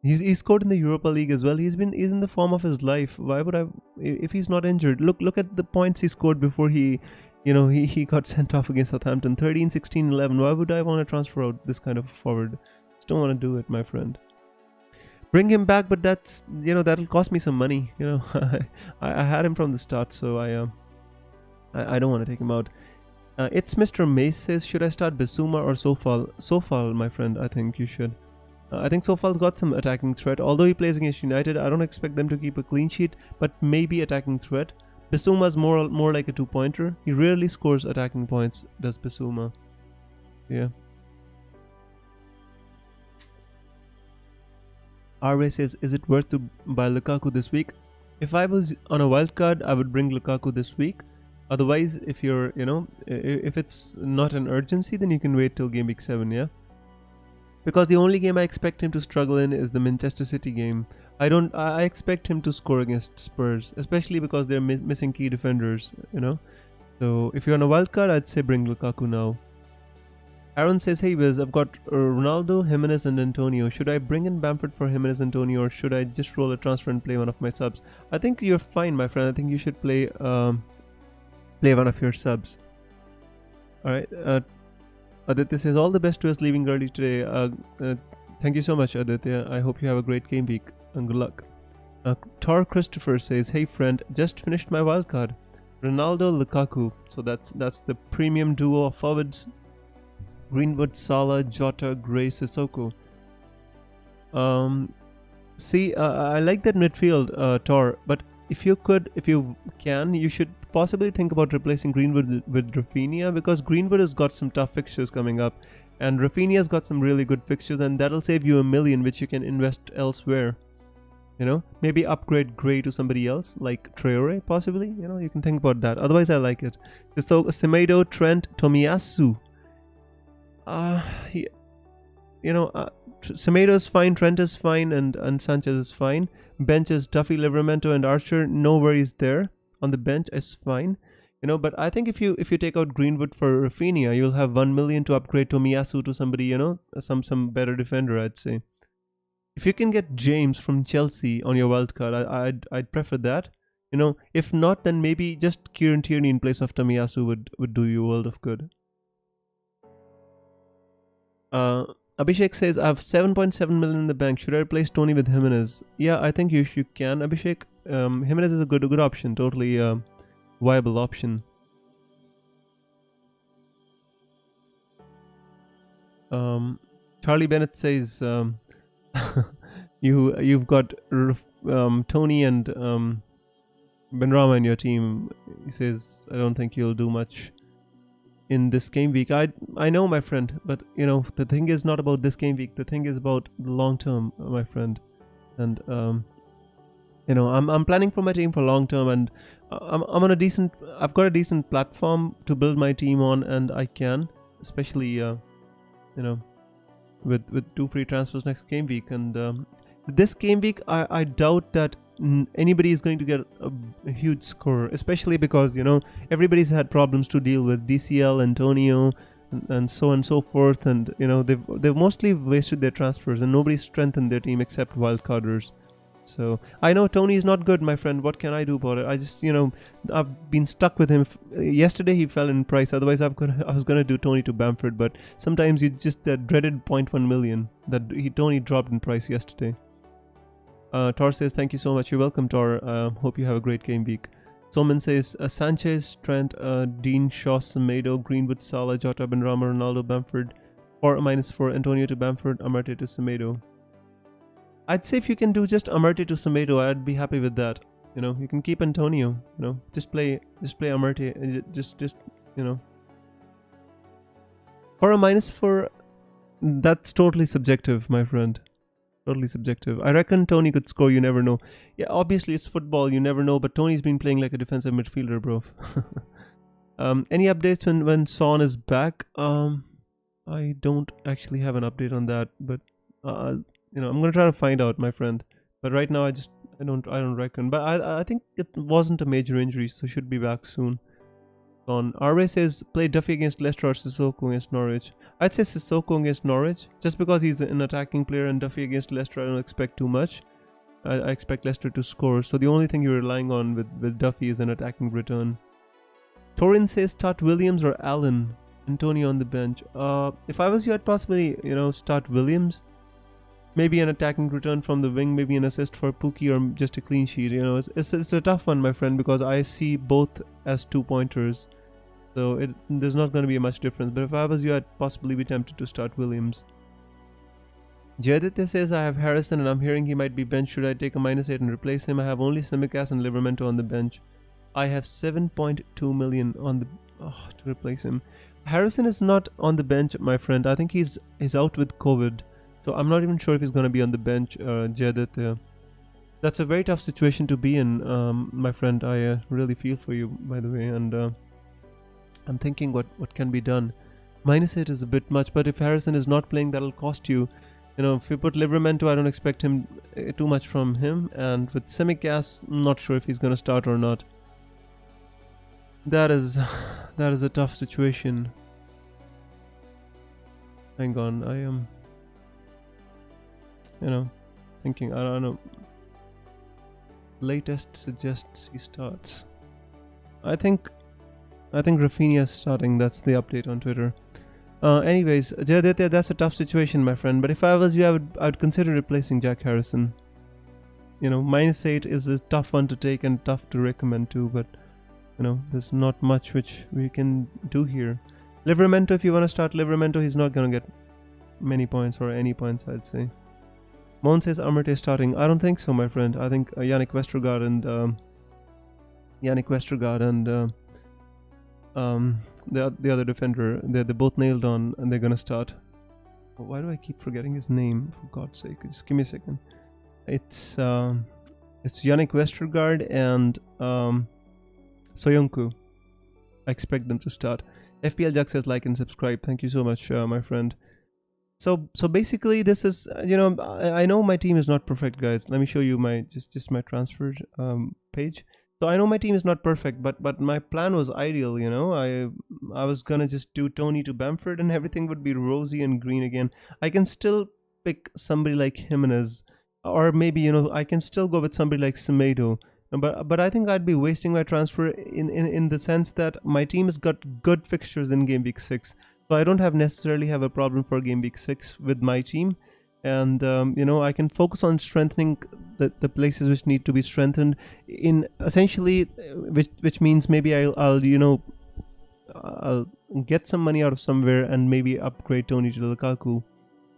he's scored in the Europa League as well. He's in the form of his life. Why would I, if he's not injured? Look at the points he scored before he got sent off against Southampton. 13, 16, 11. Why would I want to transfer out this kind of forward? Just don't want to do it, my friend. Bring him back, but that's, that'll cost me some money. I had him from the start, so I don't want to take him out. It's Mr. Mace says, should I start Bissouma or Sofal? Sofal, my friend, I think you should. I think Sofal's got some attacking threat. Although he plays against United, I don't expect them to keep a clean sheet, but maybe attacking threat. Bissouma's more like a 2-pointer. He rarely scores attacking points, does Bissouma. Yeah. RA says, is it worth to buy Lukaku this week? If I was on a wild card, I would bring Lukaku this week. Otherwise, if you're, if it's not an urgency, then you can wait till game week 7, yeah? Because the only game I expect him to struggle in is the Manchester City game. I expect him to score against Spurs, especially because they're missing key defenders, So if you're on a wild card, I'd say bring Lukaku now. Aaron says, hey Wiz, I've got Ronaldo, Jimenez and Antonio. Should I bring in Bamford for Jimenez and Antonio, or should I just roll a transfer and play one of my subs? I think you're fine, my friend. I think you should play one of your subs. Alright, Aditya says, all the best to us leaving early today. Thank you so much, Aditya. I hope you have a great game week and good luck. Tor Christopher says, hey friend, just finished my wildcard. Ronaldo, Lukaku. So that's the premium duo of forwards. Greenwood, Salah, Jota, Gray, Sissoko. I like that midfield, Tor, but if you can, you should possibly think about replacing Greenwood with Rafinha, because Greenwood has got some tough fixtures coming up, and Rafinha's got some really good fixtures, and that'll save you $1 million, which you can invest elsewhere. Maybe upgrade Gray to somebody else, like Traore, possibly. You can think about that. Otherwise, I like it. So, Semedo, Trent, Tomiyasu. Semedo is fine, Trent is fine, and Sanchez is fine. Bench is Duffy, Livramento, and Archer. No worries there. On the bench is fine. But I think if you take out Greenwood for Rafinha, you'll have $1 million to upgrade Tomiyasu to somebody, some better defender, I'd say. If you can get James from Chelsea on your wildcard, I'd prefer that. If not, then maybe just Kieran Tierney in place of Tomiyasu would do you a world of good. Abhishek says, I have 7.7 million in the bank. Should I replace Tony with Jimenez? Yeah, I think you can, Abhishek. Jimenez is a good option. Totally viable option. Charlie Bennett says, you've got Tony and Benrahma in your team. He says, I don't think you'll do much in this game week. I know, my friend, but the thing is not about this game week. The thing is about the long term, my friend. And I'm planning for my team for long term, and I've got a decent platform to build my team on, and I can, especially with 2 free transfers next game week. And this game week, I doubt that anybody is going to get a huge score, especially because everybody's had problems to deal with, DCL, Antonio, and so on and so forth, and they've mostly wasted their transfers, and nobody's strengthened their team except wildcarders. So I know Tony is not good, my friend. What can I do about it? I just I've been stuck with him. Yesterday he fell in price. Otherwise I was gonna do Tony to Bamford, but sometimes you just that dreaded 0.1 million that Tony dropped in price yesterday. Tor says, thank you so much. You're welcome, Tor. Hope you have a great game week. Solman says, Sanchez, Trent, Dean, Shaw, Semedo, Greenwood, Salah, Jota, Benrahma, Ronaldo, Bamford, or -4, Antonio to Bamford, Amarte to Semedo. I'd say if you can do just Amarte to Semedo, I'd be happy with that. You can keep Antonio. Just play Amarte. Just For a -4, that's totally subjective, my friend. Totally subjective. I reckon Tony could score. You never know. Yeah, obviously it's football. You never know. But Tony's been playing like a defensive midfielder, bro. Any updates when Son is back? I don't actually have an update on that, but I'm gonna try to find out, my friend. But right now, I don't reckon. But I think it wasn't a major injury, so should be back soon. On RA says, play Duffy against Leicester or Sissoko against Norwich. I'd say Sissoko against Norwich, just because he's an attacking player, and Duffy against Leicester, I don't expect too much. I expect Leicester to score, so the only thing you're relying on with Duffy is an attacking return. Torin says, start Williams or Allen. Antonio on the bench. If I was you, I'd possibly, start Williams. Maybe an attacking return from the wing, maybe an assist for Pookie, or just a clean sheet. It's a tough one, my friend, because I see both as 2-pointers. So there's not going to be much difference. But if I was you, I'd possibly be tempted to start Williams. Jayaditya says, I have Harrison and I'm hearing he might be benched. Should I take a -8 and replace him? I have only Simicas and Livramento on the bench. I have 7.2 million on the to replace him. Harrison is not on the bench, my friend. I think he's out with COVID. So I'm not even sure if he's going to be on the bench, Jayaditya. That's a very tough situation to be in, my friend. I really feel for you, by the way. And I'm thinking what can be done. -8 is a bit much, but if Harrison is not playing, that'll cost you. If you put Livramento, I don't expect him too much from him. And with Simicas, I'm not sure if he's going to start or not. That is a tough situation. Hang on, I am, thinking. I don't know. Latest suggests he starts. I think Rafinha is starting. That's the update on Twitter. Anyways, Jayaditya, that's a tough situation, my friend. But if I was you, I would consider replacing Jack Harrison. -8 is a tough one to take and tough to recommend too. But there's not much which we can do here. Livramento, if you want to start Livramento, he's not gonna get many points or any points, I'd say. Mon says Amarte starting. I don't think so, my friend. I think Yannick Westergaard and Yannick Westergaard and the other defender. They both nailed on, and they're gonna start. Why do I keep forgetting his name? For God's sake, just give me a second. It's Yannick Westergaard and Soyuncu. I expect them to start. FPL Jack says like and subscribe. Thank you so much, my friend. So basically, this is I know my team is not perfect, guys. Let me show you my just my transfer page. So I know my team is not perfect, but my plan was ideal. I was gonna just do Tony to Bamford, and everything would be rosy and green again. I can still pick somebody like Jimenez, or maybe I can still go with somebody like Semedo. But I think I'd be wasting my transfer in the sense that my team has got good fixtures in game week 6, so I don't necessarily have a problem for game week 6 with my team, and I can focus on strengthening the places which need to be strengthened. In essentially, which means maybe I'll get some money out of somewhere and maybe upgrade Tony to Lukaku,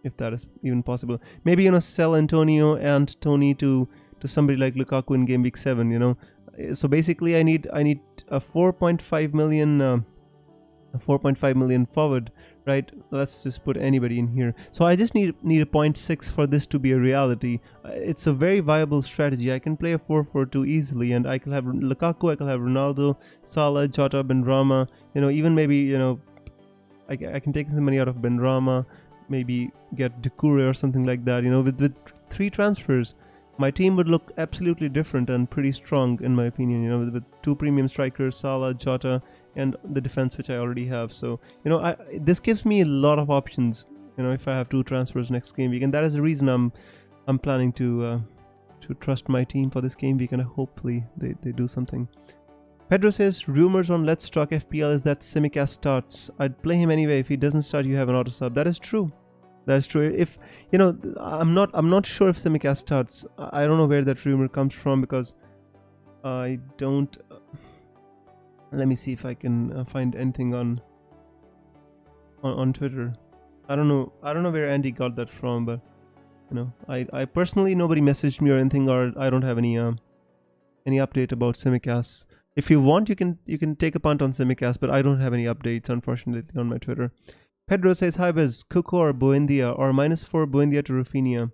if that is even possible. Maybe sell Antonio and Tony to somebody like Lukaku in game week 7. So basically I need a 4.5 million forward, right? Let's just put anybody in here. So I just need a 0.6 for this to be a reality. It's a very viable strategy. I can play a 4-4-2 easily, and I can have Lukaku, I can have Ronaldo, Salah, Jota, Benrahma, even maybe I can take some money out of Benrahma, maybe get Doucouré or something like that. With 3 transfers, my team would look absolutely different and pretty strong, in my opinion, with 2 premium strikers, Salah, Jota, and the defense which I already have. So, this gives me a lot of options, if I have 2 transfers next game week, and that is the reason I'm planning to trust my team for this game week, and hopefully they do something. Pedro says, rumors on Let's Talk FPL is that Tsimikas starts. I'd play him anyway. If he doesn't start, you have an auto sub. That is true. That's true. If I'm not sure if Tsimikas starts. I don't know where that rumor comes from, because I don't. Let me see if I can find anything on Twitter. I don't know where Andy got that from, but I personally, nobody messaged me or anything, or I don't have any update about Tsimikas. If you want, you can take a punt on Tsimikas, but I don't have any updates, unfortunately, on my Twitter. Pedro says, hi Biz, Cuco or Buendia, or -4 Buendia to Rafinha.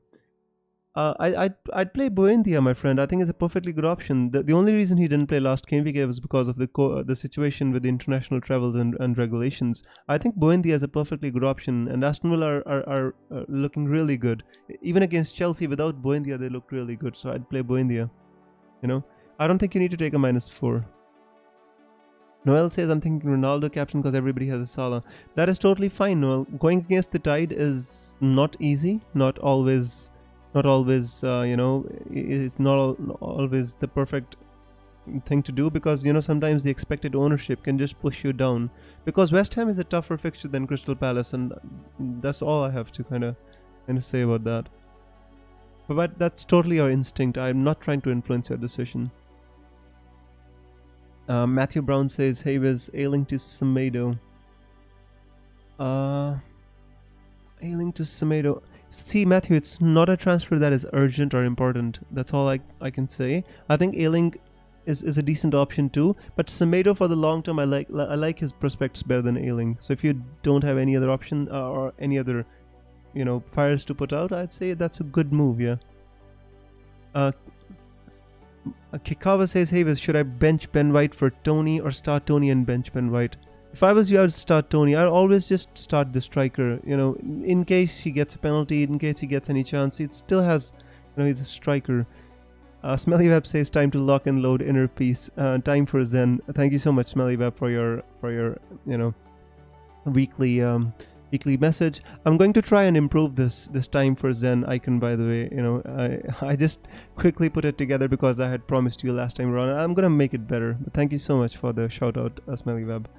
I'd play Buendia, my friend. I think it's a perfectly good option. The only reason he didn't play last game week was because of the situation with the international travels and regulations. I think Buendia is a perfectly good option, and Aston Villa are looking really good. Even against Chelsea, without Buendia, they looked really good. So I'd play Buendia. I don't think you need to take a -4. Noel says, I'm thinking Ronaldo captain because everybody has a Salah. That is totally fine, Noel. Going against the tide is not easy. Not always, it's not always the perfect thing to do, because, sometimes the expected ownership can just push you down. Because West Ham is a tougher fixture than Crystal Palace, and that's all I have to kind of say about that. But that's totally your instinct. I'm not trying to influence your decision. Matthew Brown says, hey Wiz, Ailing to Semedo. Ailing to Semedo. See, Matthew, it's not a transfer that is urgent or important. That's all I can say. I think Ailing is a decent option too, but Semedo for the long term, I like his prospects better than Ailing. So if you don't have any other option or any other fires to put out, I'd say that's a good move. Yeah. Kikawa says, hey Wiz, should I bench Ben White for Tony or start Tony and bench Ben White? If I was you, I would start Tony. I'd always just start the striker, in case he gets a penalty, in case he gets any chance. It still has, he's a striker. Smelly Web says, time to lock and load inner peace. Time for Zen. Thank you so much, Smelly Web, for your weekly message. I'm going to try and improve this time for Zen icon, by the way. I just quickly put it together because I had promised you last time around. I'm gonna make it better. But thank you so much for the shout out, Smelly Web.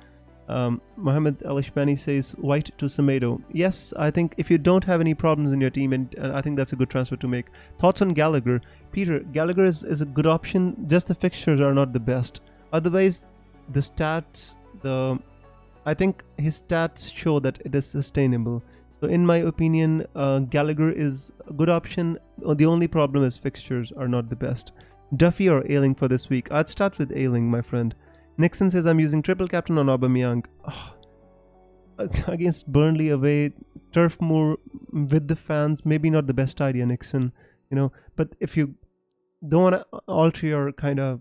Mohammed Alishbani says, White to Semedo. Yes, I think if you don't have any problems in your team, and I think that's a good transfer to make. Thoughts on Gallagher? Peter, Gallagher is a good option, just the fixtures are not the best. Otherwise, the stats, I think his stats show that it is sustainable. So in my opinion, Gallagher is a good option. The only problem is fixtures are not the best. Duffy or Ailing for this week? I'd start with Ailing, my friend. Nixon says I'm using triple captain on Aubameyang. Oh, against Burnley away, turf moor with the fans, maybe not the best idea, Nixon. But if you don't want to alter your kind of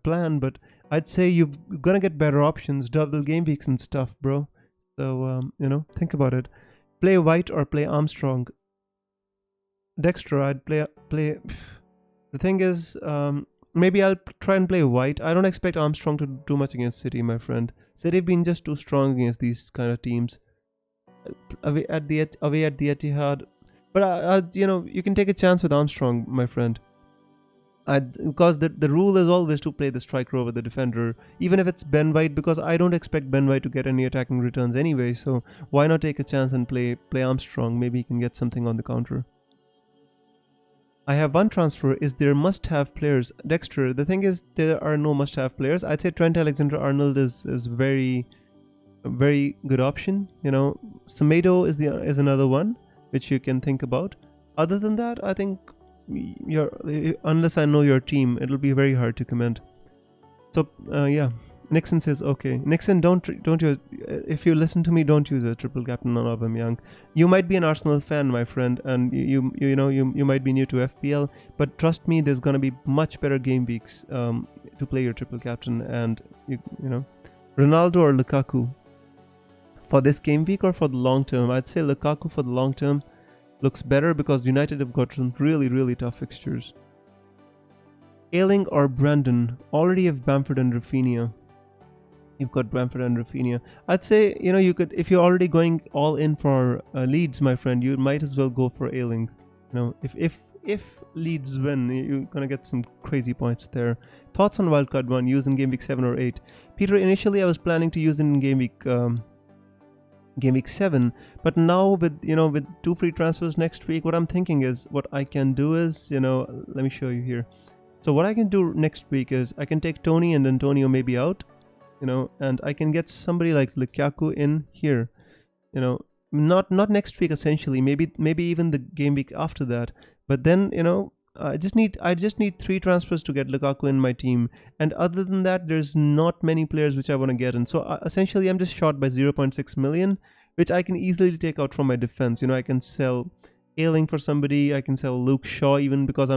plan, but I'd say you're gonna get better options, double game weeks and stuff, bro. So think about it. Play White or play Armstrong. Dexter, I'd play. The thing is, maybe I'll try and play White. I don't expect Armstrong to do too much against City, my friend. City have been just too strong against these kind of teams. Away at the Etihad, but you can take a chance with Armstrong, my friend. Because the rule is always to play the striker over the defender, even if it's Ben White, because I don't expect Ben White to get any attacking returns anyway. So why not take a chance and play Armstrong? Maybe he can get something on the counter. I have one transfer. Is there must-have players? Dexter, the thing is, there are no must-have players. I'd say Trent Alexander-Arnold is very, very good option. Semedo is another one which you can think about. Other than that, I think unless I know your team, it'll be very hard to comment. So yeah, Nixon says okay. Nixon, don't use, if you listen to me, don't use a triple captain on Aubameyang. You might be an Arsenal fan, my friend, and you might be new to FPL, but trust me, there's gonna be much better game weeks to play your triple captain. And Ronaldo or Lukaku for this game week or for the long term? I'd say Lukaku for the long term looks better because United have got some really, really tough fixtures. Ailing or Brandon? Already have Bamford and Rafinha. You've got Bamford and Rafinha. I'd say, you could, if you're already going all in for Leeds, my friend, you might as well go for Ailing. If Leeds win, you're gonna get some crazy points there. Thoughts on wildcard 1, use in game week 7 or 8? Peter, initially I was planning to use it in game week 7, but now with 2 free transfers next week, what I'm thinking is, what I can do is, let me show you here. So what I can do next week is I can take Tony and Antonio maybe out, and I can get somebody like Lukaku in here, not next week essentially, maybe even the game week after that. But then I just need 3 transfers to get Lukaku in my team, and other than that, there's not many players which I want to get in. So essentially, I'm just short by 0.6 million, which I can easily take out from my defense. I can sell Ailing for somebody. I can sell Luke Shaw even, because I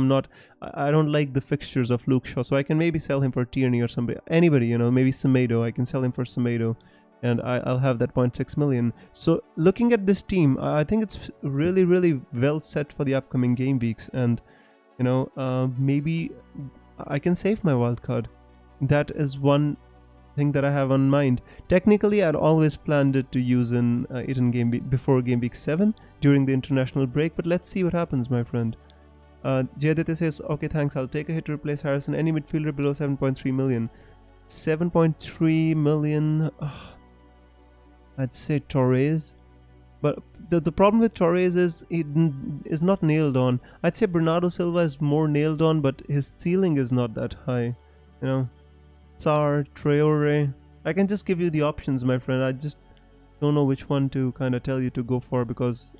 don't like the fixtures of Luke Shaw. So I can maybe sell him for Tierney or anybody. Maybe Semedo. I can sell him for Semedo, and I'll have that 0.6 million. So looking at this team, I think it's really, really well set for the upcoming game weeks, and maybe I can save my wildcard. That is one thing that I have on mind. Technically, I'd always planned it to use it in before game week 7 during the international break, but let's see what happens, my friend. Jayaditya says, okay, thanks, I'll take a hit to replace Harrison. Any midfielder below 7.3 million. 7.3 million, I'd say Torres. But the problem with Torres is it is not nailed on. I'd say Bernardo Silva is more nailed on, but his ceiling is not that high. Sarr, Traore. I can just give you the options, my friend. I just don't know which one to kind of tell you to go for, because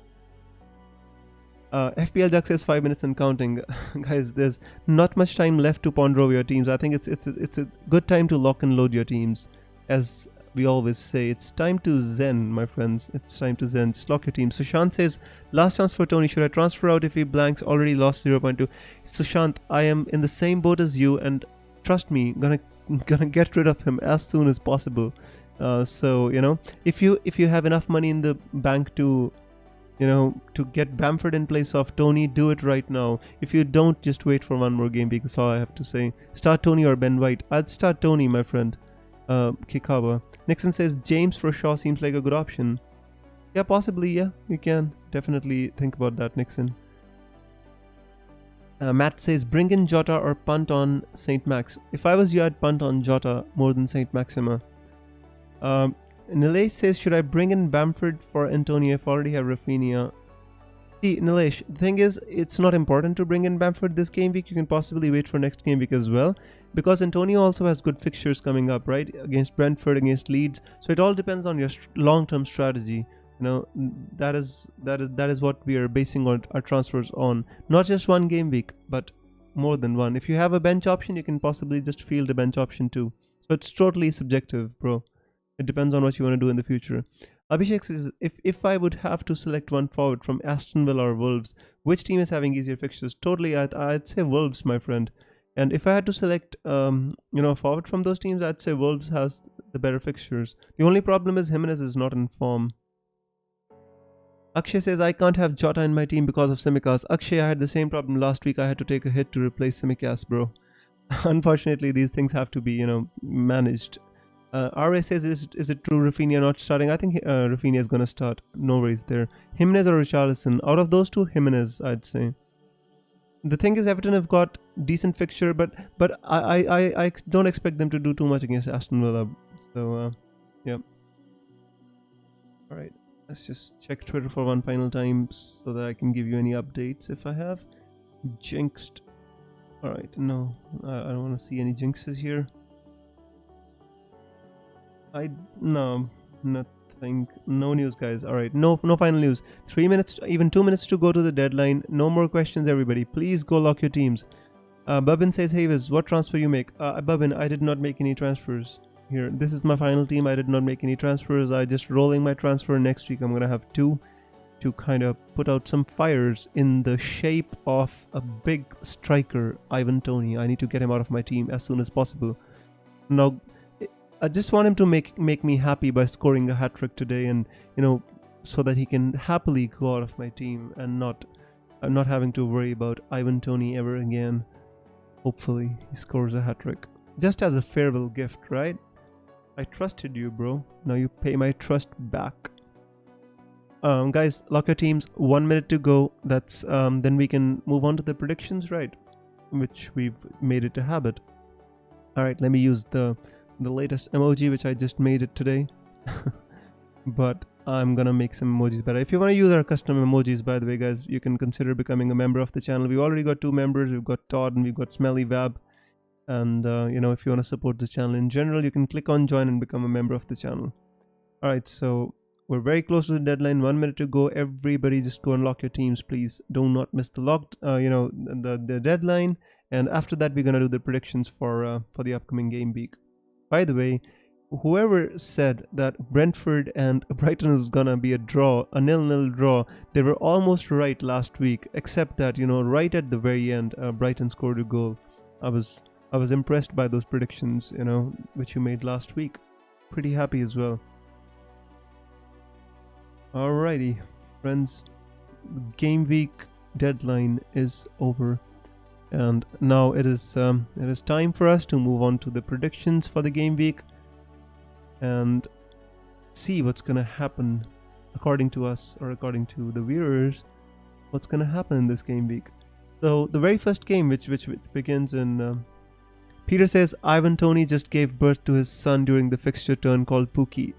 FPL Jack says 5 minutes and counting. Guys, there's not much time left to ponder over your teams. I think it's a good time to lock and load your teams. As we always say, it's time to zen, my friends. It's time to zen. Just lock your team. Sushant says, last chance for Tony. Should I transfer out if he blanks? Already lost 0.2. Sushant, I am in the same boat as you, and trust me, gonna get rid of him as soon as possible. So if you have enough money in the bank to get Bamford in place of Tony, do it right now. If you don't, just wait for one more game week. That's all I have to say. Start Tony or Ben White. I'd start Tony, my friend. Kikawa. Nixon says James for Shaw seems like a good option. Yeah, possibly. Yeah, you can definitely think about that, Nixon. Matt says bring in Jota or punt on Saint Max. If I was you, I'd punt on Jota more than Saint Maxima. Nilesh says, should I bring in Bamford for Antonio if I already have Rafinha? See, Nilesh, the thing is, it's not important to bring in Bamford this game week. You can possibly wait for next game week as well, because Antonio also has good fixtures coming up, right? Against Brentford, against Leeds. So it all depends on your long-term strategy. That is what we are basing our transfers on. Not just one game week, but more than one. If you have a bench option, you can possibly just field a bench option too. So it's totally subjective, bro. It depends on what you want to do in the future. Abhishek says, if I would have to select one forward from Aston Villa or Wolves, which team is having easier fixtures? Totally, I'd say Wolves, my friend. And if I had to select, a forward from those teams, I'd say Wolves has the better fixtures. The only problem is Jimenez is not in form. Akshay says, I can't have Jota in my team because of Tsimikas. Akshay, I had the same problem last week. I had to take a hit to replace Tsimikas, bro. Unfortunately, these things have to be, managed. RA says, is it true Rafinha not starting? I think Rafinha is going to start. No worries there. Jimenez or Richarlison? Out of those two, Jimenez, I'd say. The thing is, Everton have got decent fixture, but I don't expect them to do too much against Aston Villa. So, yeah. Alright, let's just check Twitter for one final time so that I can give you any updates if I have. Jinxed. Alright, no, I don't want to see any jinxes here. No, nothing. No news, guys. Alright, no final news. 3 minutes, even 2 minutes to go to the deadline. No more questions, everybody. Please go lock your teams. Babin says, hey Viz, what transfer you make? Babin, I did not make any transfers here. This is my final team. I did not make any transfers. I just rolling my transfer. Next week I'm gonna have 2 to kind of put out some fires in the shape of a big striker, Ivan Toney. I need to get him out of my team as soon as possible. Now, I just want him to make me happy by scoring a hat-trick today, and so that he can happily go out of my team and not having to worry about Ivan Toney ever again. Hopefully he scores a hat-trick just as a farewell gift, right? I trusted you, bro. Now you pay my trust back. Guys, lock your teams. 1 minute to go. That's then we can move on to the predictions, right? Which we've made it a habit. All right, let me use the latest emoji, which I just made it today. But I'm gonna make some emojis better. If you want to use our custom emojis, by the way, guys, you can consider becoming a member of the channel. We've already got 2 members. We've got Todd and we've got Smelly Vab. And if you want to support the channel in general, you can click on join and become a member of the channel. All right, so we're very close to the deadline. 1 minute to go. Everybody, just go and lock your teams, please. Do not miss the deadline. And after that, we're gonna do the predictions for the upcoming game week. By the way, whoever said that Brentford and Brighton was gonna be a draw, a 0-0 draw, they were almost right last week, except that, right at the very end, Brighton scored a goal. I was impressed by those predictions, which you made last week. Pretty happy as well. Alrighty, friends, game week deadline is over. And now it is time for us to move on to the predictions for the game week and see what's gonna happen according to us, or according to the viewers, what's gonna happen in this game week. So the very first game, which begins in Peter says, Ivan Toney just gave birth to his son during the fixture turn called Pookie.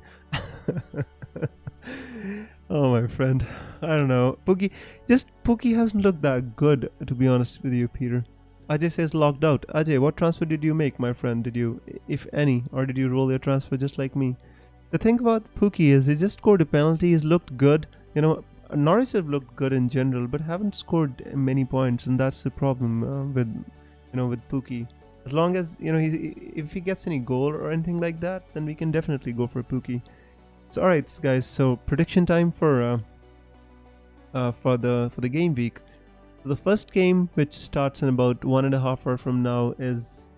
Oh, my friend. I don't know. Pookie hasn't looked that good, to be honest with you, Peter. Ajay says locked out. Ajay, what transfer did you make, my friend? Did you, if any, or did you roll your transfer just like me? The thing about Pookie is he just scored a penalty. He's looked good. Norwich have looked good in general, but haven't scored many points, and that's the problem with Pookie. As long as if he gets any goal or anything like that, then we can definitely go for Pookie. So alright, guys. So prediction time for the game week. So the first game, which starts in about 1.5 hours from now, is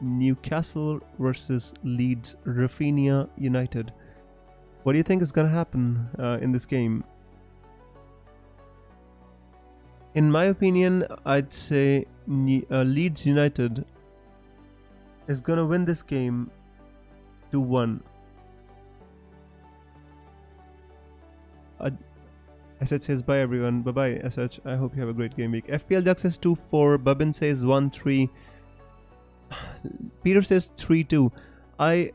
Newcastle versus Leeds Rafinha United. What do you think is gonna happen in this game? In my opinion, I'd say Leeds United is gonna win this game 2-1. SH says bye everyone. Bye bye SH. I hope you have a great game week. FPL Jack says 2-4. Babin says 1-3. Peter says 3-2. I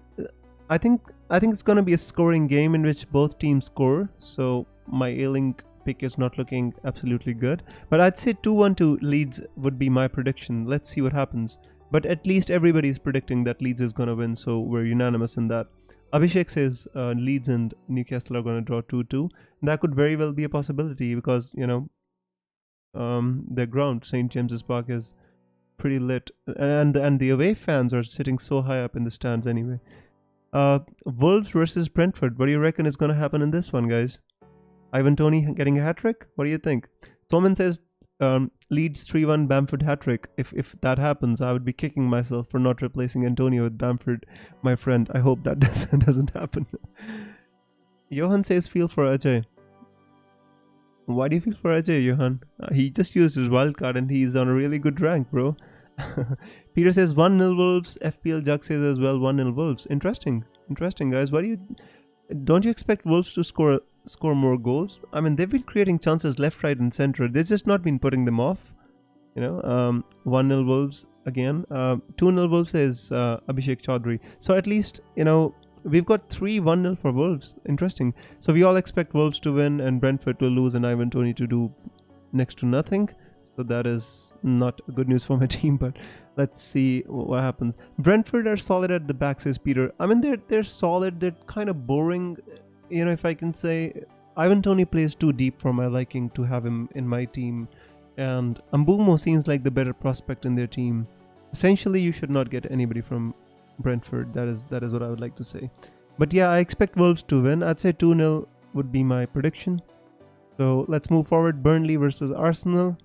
think it's gonna be a scoring game in which both teams score. So my A-Link pick is not looking absolutely good. But I'd say 2-1 to Leeds would be my prediction. Let's see what happens. But at least everybody's predicting that Leeds is gonna win, so we're unanimous in that. Abhishek says Leeds and Newcastle are going to draw 2-2. That could very well be a possibility because, their ground, St. James's Park, is pretty lit, and the away fans are sitting so high up in the stands anyway. Wolves versus Brentford. What do you reckon is going to happen in this one, guys? Ivan Toney getting a hat trick? What do you think? Thoman says Leeds 3-1 Bamford hat trick. If that happens, I would be kicking myself for not replacing Antonio with Bamford, my friend. I hope that doesn't happen. Johan says feel for Ajay. Why do you feel for Ajay, Johan? He just used his wildcard and he's on a really good rank, bro. Peter says 1-0 Wolves. FPL Jug says as well 1-0 Wolves. Interesting, guys. Don't you expect Wolves to score more goals? I mean, they've been creating chances left, right, and center. They've just not been putting them off. 1-0 Wolves again. 2-0 Wolves says Abhishek Chaudhary. So at least we've got 3-1-0 for Wolves. Interesting. So we all expect Wolves to win and Brentford to lose and Ivan Toney to do next to nothing. So that is not good news for my team, but let's see what happens. Brentford are solid at the back, says Peter. I mean, they're solid. They're kind of boring, if I can say. Ivan Toney plays too deep for my liking to have him in my team, and Mbumo seems like the better prospect in their team. Essentially, you should not get anybody from Brentford. That is what I would like to say. But yeah, I expect Wolves to win. I'd say 2-0 would be my prediction. So let's move forward. Burnley versus Arsenal.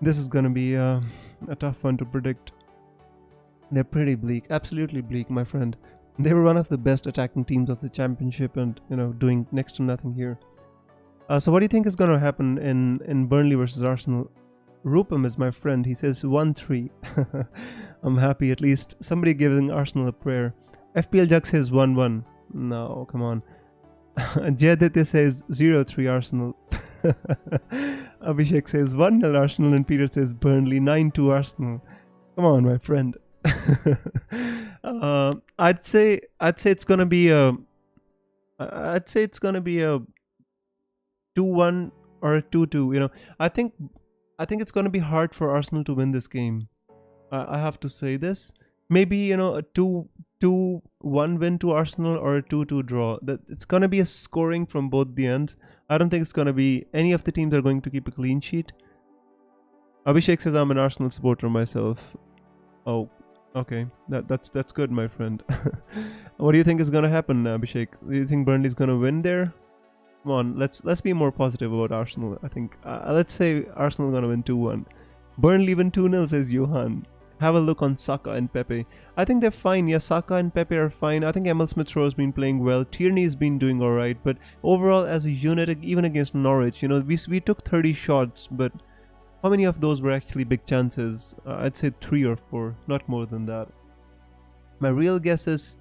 This is going to be a tough one to predict. They're pretty bleak, absolutely bleak, my friend. They were one of the best attacking teams of the championship and, doing next to nothing here. So what do you think is going to happen in Burnley versus Arsenal? Rupam is my friend. He says 1-3. I'm happy, at least somebody giving Arsenal a prayer. FPL Jack says 1-1. No, come on. Jayaditya says 0-3 Arsenal. Abhishek says 1-0 Arsenal and Peter says Burnley 9-2 Arsenal. Come on, my friend. I'd say it's gonna be a 2-1 or a 2-2. I think it's gonna be hard for Arsenal to win this game. I have to say this. Maybe a 2-1 win to Arsenal or a 2-2 draw. That it's gonna be a scoring from both the ends. I don't think it's gonna be any of the teams are going to keep a clean sheet. Abhishek says I'm an Arsenal supporter myself. Oh, okay. That's good, my friend. What do you think is gonna happen, Abhishek? Do you think Burnley's gonna win there? Come on, let's be more positive about Arsenal. I think let's say Arsenal's gonna win 2-1. Burnley win 2-0, says Johan. Have a look on Saka and Pepe. I think they're fine. Yeah, Saka and Pepe are fine. I think Emil Smith-Rowe's been playing well. Tierney's been doing alright. But overall, as a unit, even against Norwich, we took 30 shots. But how many of those were actually big chances? I'd say 3 or 4. Not more than that. My real guess is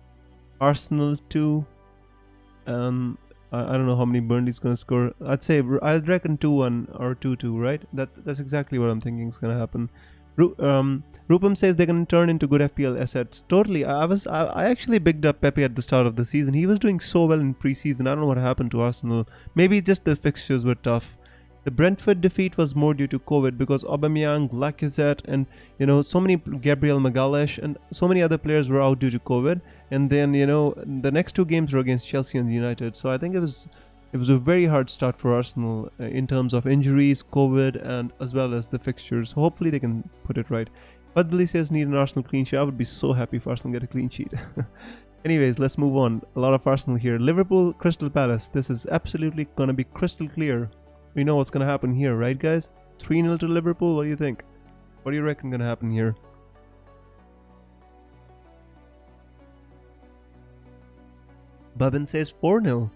Arsenal 2. I don't know how many Burnley's going to score. I'd reckon 2-1 or 2-2, right? That's exactly what I'm thinking is going to happen. Rupam says they're going to turn into good FPL assets. Totally. I actually bigged up Pepe at the start of the season. He was doing so well in pre-season. I don't know what happened to Arsenal. Maybe just the fixtures were tough. The Brentford defeat was more due to COVID because Aubameyang, Lacazette, and so many Gabriel Magalhaes and so many other players were out due to COVID. And then the next 2 games were against Chelsea and United. So I think it was a very hard start for Arsenal in terms of injuries, COVID, and as well as the fixtures. So hopefully they can put it right. Fadli says need an Arsenal clean sheet. I would be so happy if Arsenal get a clean sheet. Anyways, let's move on. A lot of Arsenal here. Liverpool, Crystal Palace. This is absolutely going to be crystal clear. We know what's going to happen here, right, guys? 3-0 to Liverpool. What do you think? What do you reckon going to happen here? Babin says 4-0.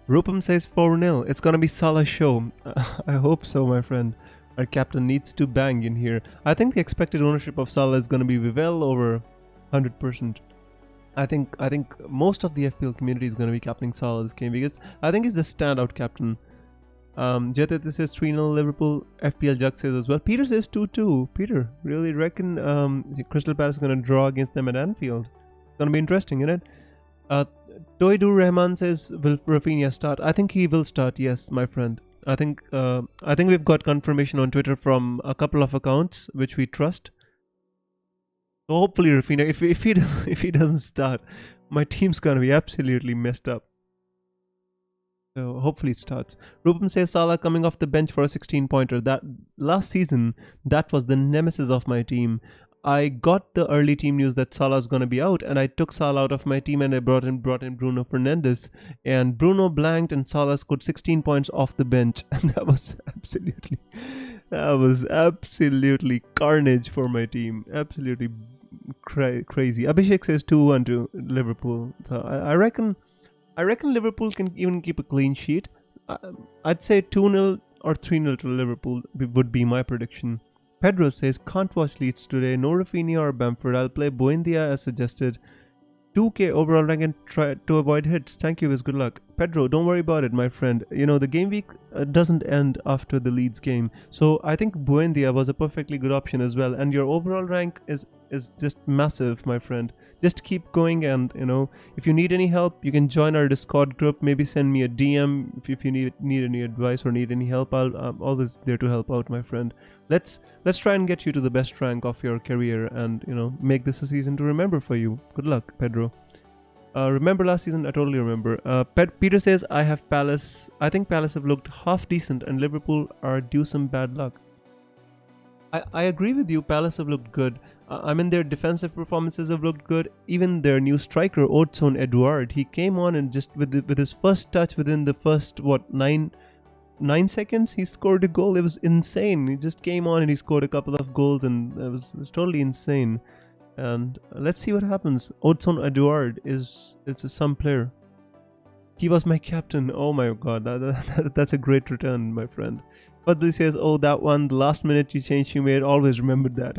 Rupam says 4-0. It's going to be Salah's show. I hope so, my friend. Our captain needs to bang in here. I think the expected ownership of Salah is going to be well over 100%. I think most of the FPL community is going to be captaining Salah this game because I think he's the standout captain. Jetheth says 3-0 Liverpool. FPL Jack says as well. Peter says 2-2. Peter, really reckon Crystal Palace is going to draw against them at Anfield? It's going to be interesting, isn't it? Toidur Rahman says, will Rafinha start? I think he will start, yes, my friend. I think we've got confirmation on Twitter from a couple of accounts which we trust. So hopefully Rafinha, if he doesn't start, my team's gonna be absolutely messed up. So hopefully it starts. Rupam says Salah coming off the bench for a 16-pointer. That last season, that was the nemesis of my team. I got the early team news that Salah's gonna be out, and I took Salah out of my team and I brought in Bruno Fernandes, and Bruno blanked and Salah scored 16 points off the bench, and that was absolutely carnage for my team. Absolutely crazy. Abhishek says 2-1 to Liverpool. So I reckon Liverpool can even keep a clean sheet. I'd say 2-0 or 3-0 to Liverpool would be my prediction. Pedro says, can't watch Leeds today. No Rafinha or Bamford. I'll play Buendia as suggested. 2k overall rank and try to avoid hits. Thank you, good luck. Pedro, don't worry about it, my friend. You know, the game week doesn't end after the Leeds game. So I think Buendia was a perfectly good option as well. And your overall rank is just massive, my friend. Just keep going, and you know, if you need any help, you can join our Discord group. Maybe send me a DM if you need any advice or need any help. I'm always there to help out, my friend. Let's try and get you to the best rank of your career, and you know, make this a season to remember for you. Good luck, Pedro. Remember last season? I totally remember. Peter says, I have Palace. I think Palace have looked half decent and Liverpool are due some bad luck. I agree with you. Palace have looked good. I mean, their defensive performances have looked good. Even their new striker, Odson Edouard, he came on and just with his first touch within the first, 9 seconds, he scored a goal. It was insane. He just came on and he scored a couple of goals, and it was totally insane. And let's see what happens. Odson Edouard is some player. He was my captain. Oh my god, that's a great return, my friend. But this says, oh, that one, the last minute you made, always remembered that.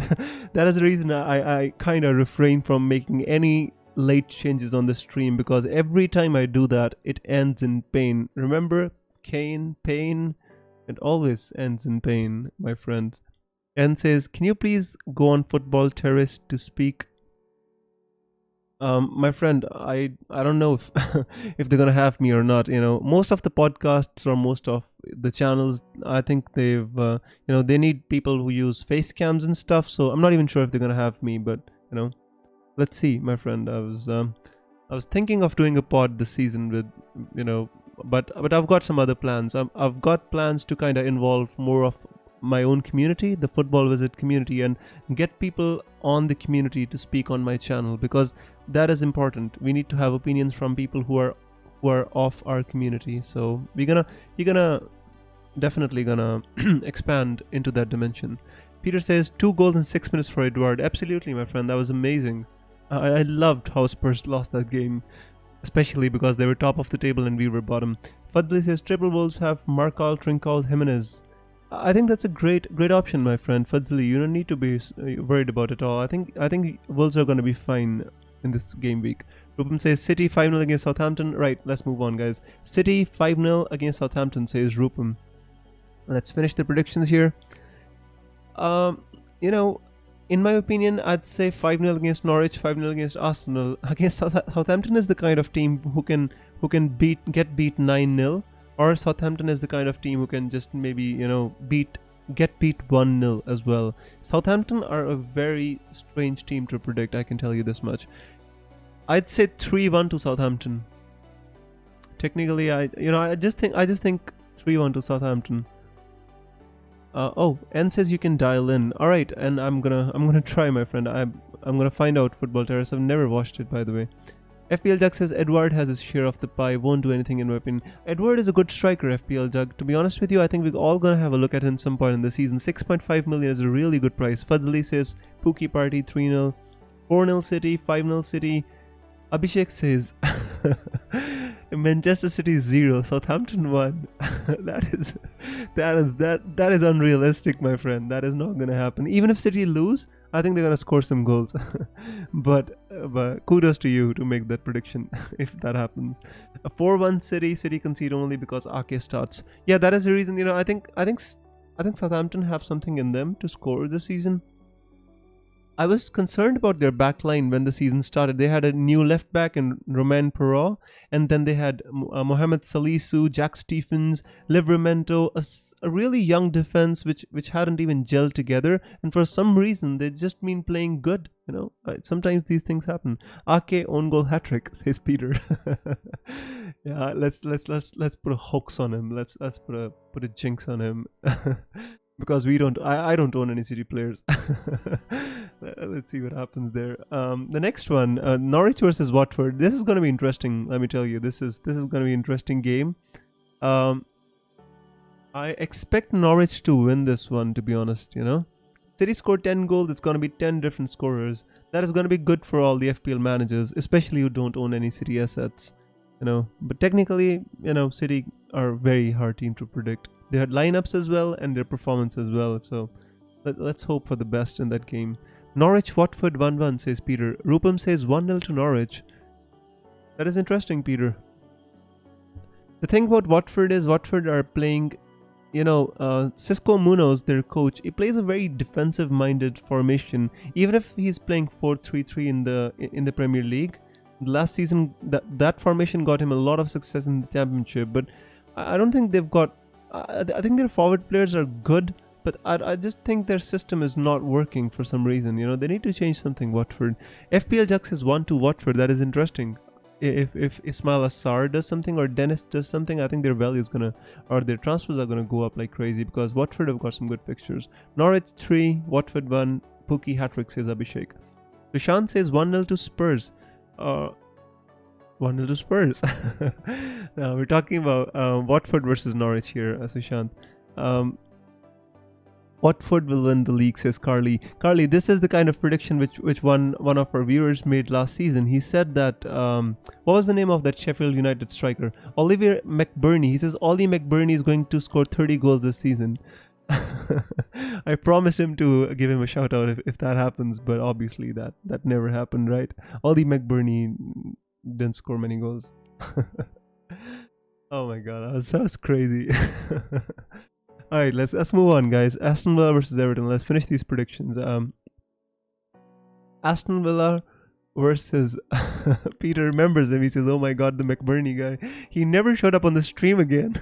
That is the reason I kind of refrain from making any late changes on the stream, because every time I do that, it ends in pain. Remember, pain, it always ends in pain, my friend. And says, can you please go on Football Terrace to speak? My friend, I don't know if if they're gonna have me or not. You know, most of the podcasts or most of the channels, I think they've they need people who use face cams and stuff. So I'm not even sure if they're gonna have me, but you know, let's see, my friend. I was thinking of doing a pod this season with but I've got some other plans. I've got plans to kind of involve more of my own community, the Football Visit community, and get people on the community to speak on my channel, because that is important. We need to have opinions from people who are of our community. So we're gonna definitely gonna expand into that dimension. Peter says 2 goals in 6 minutes for Edouard. Absolutely, my friend, that was amazing. I loved how Spurs lost that game, especially because they were top of the table and we were bottom. Fadli says Triple Wolves have Marcal, Trincao, Jimenez. I think that's a great option, my friend. Fadli, you don't need to be worried about it all. I think Wolves are going to be fine in this game week. Rupam says City 5-0 against Southampton. Right, let's move on, guys. City 5-0 against Southampton, says Rupam. Let's finish the predictions here. In my opinion, I'd say 5-0 against Norwich, 5-0 against Arsenal. Against Southampton is the kind of team who can get beat 9-0. Or Southampton is the kind of team who can just maybe, get beat 1-0 as well. Southampton are a very strange team to predict, I can tell you this much. I'd say 3-1 to Southampton. Technically, I just think 3-1 to Southampton. N says you can dial in. All right, and I'm gonna try, my friend. I'm gonna find out Football Terrace. I've never watched it, by the way. FPL Jug says Edouard has his share of the pie, won't do anything in my opinion. Edouard is a good striker, FPL Jug. To be honest with you, I think we're all gonna have a look at him some point in the season. 6.5 million is a really good price. Fadli says Pookie Party 3-0, 4-0 City, 5-0 City. Abhishek says Manchester City 0, Southampton 1. that is unrealistic, my friend. That is not gonna happen. Even if City lose, I think they're gonna score some goals. but kudos to you to make that prediction if that happens. A 4-1 City concede only because Ake starts. Yeah, that is the reason. I think Southampton have something in them to score this season. I was concerned about their backline when the season started. They had a new left back in Romain Perrault, and then they had Mohamed Salisu, Jack Stephens, Livramento, a really young defense which hadn't even gelled together. And for some reason, they just been playing good. Sometimes these things happen. Ake own goal hat trick, says Peter. Yeah, let's put a hoax on him. Let's put a jinx on him. Because I don't own any City players. Let's see what happens there. The next one, Norwich versus Watford. This is going to be interesting. Let me tell you, this is going to be an interesting game. I expect Norwich to win this one, to be honest. City scored 10 goals. It's going to be 10 different scorers. That is going to be good for all the FPL managers, especially who don't own any City assets. But technically, City are a very hard team to predict. They had lineups as well and their performance as well. So let's hope for the best in that game. Norwich Watford 1-1, says Peter. Rupam says 1-0 to Norwich. That is interesting, Peter. The thing about Watford is Watford are playing, Cisco Munoz, their coach, he plays a very defensive-minded formation. Even if he's playing 4-3-3 in the Premier League, last season that formation got him a lot of success in the Championship. But I don't think they've got. I think their forward players are good, but I just think their system is not working for some reason. They need to change something. Watford. FPL Jux is 1-2 Watford. That is interesting. If Ismail Assar does something or Dennis does something, I think their value is or their transfers are gonna go up like crazy because Watford have got some good fixtures. Norwich 3, Watford 1. Pookie hat-trick, says Abhishek. Sushant says 1-0 to Spurs. 1-0 to Spurs. Now we're talking about Watford versus Norwich here, Sushant. Watford will win the league, says Carly. Carly, this is the kind of prediction which one of our viewers made last season. He said that what was the name of that Sheffield United striker? Oliver McBurney. He says Ollie McBurney is going to score 30 goals this season. I promise him to give him a shout out if that happens, but obviously that never happened, right? Ollie McBurney didn't score many goals. Oh my god, that's crazy. Alright, let's move on, guys. Aston Villa versus Everton. Let's finish these predictions. Aston Villa versus Peter remembers him. He says, oh my god, the McBurney guy. He never showed up on the stream again.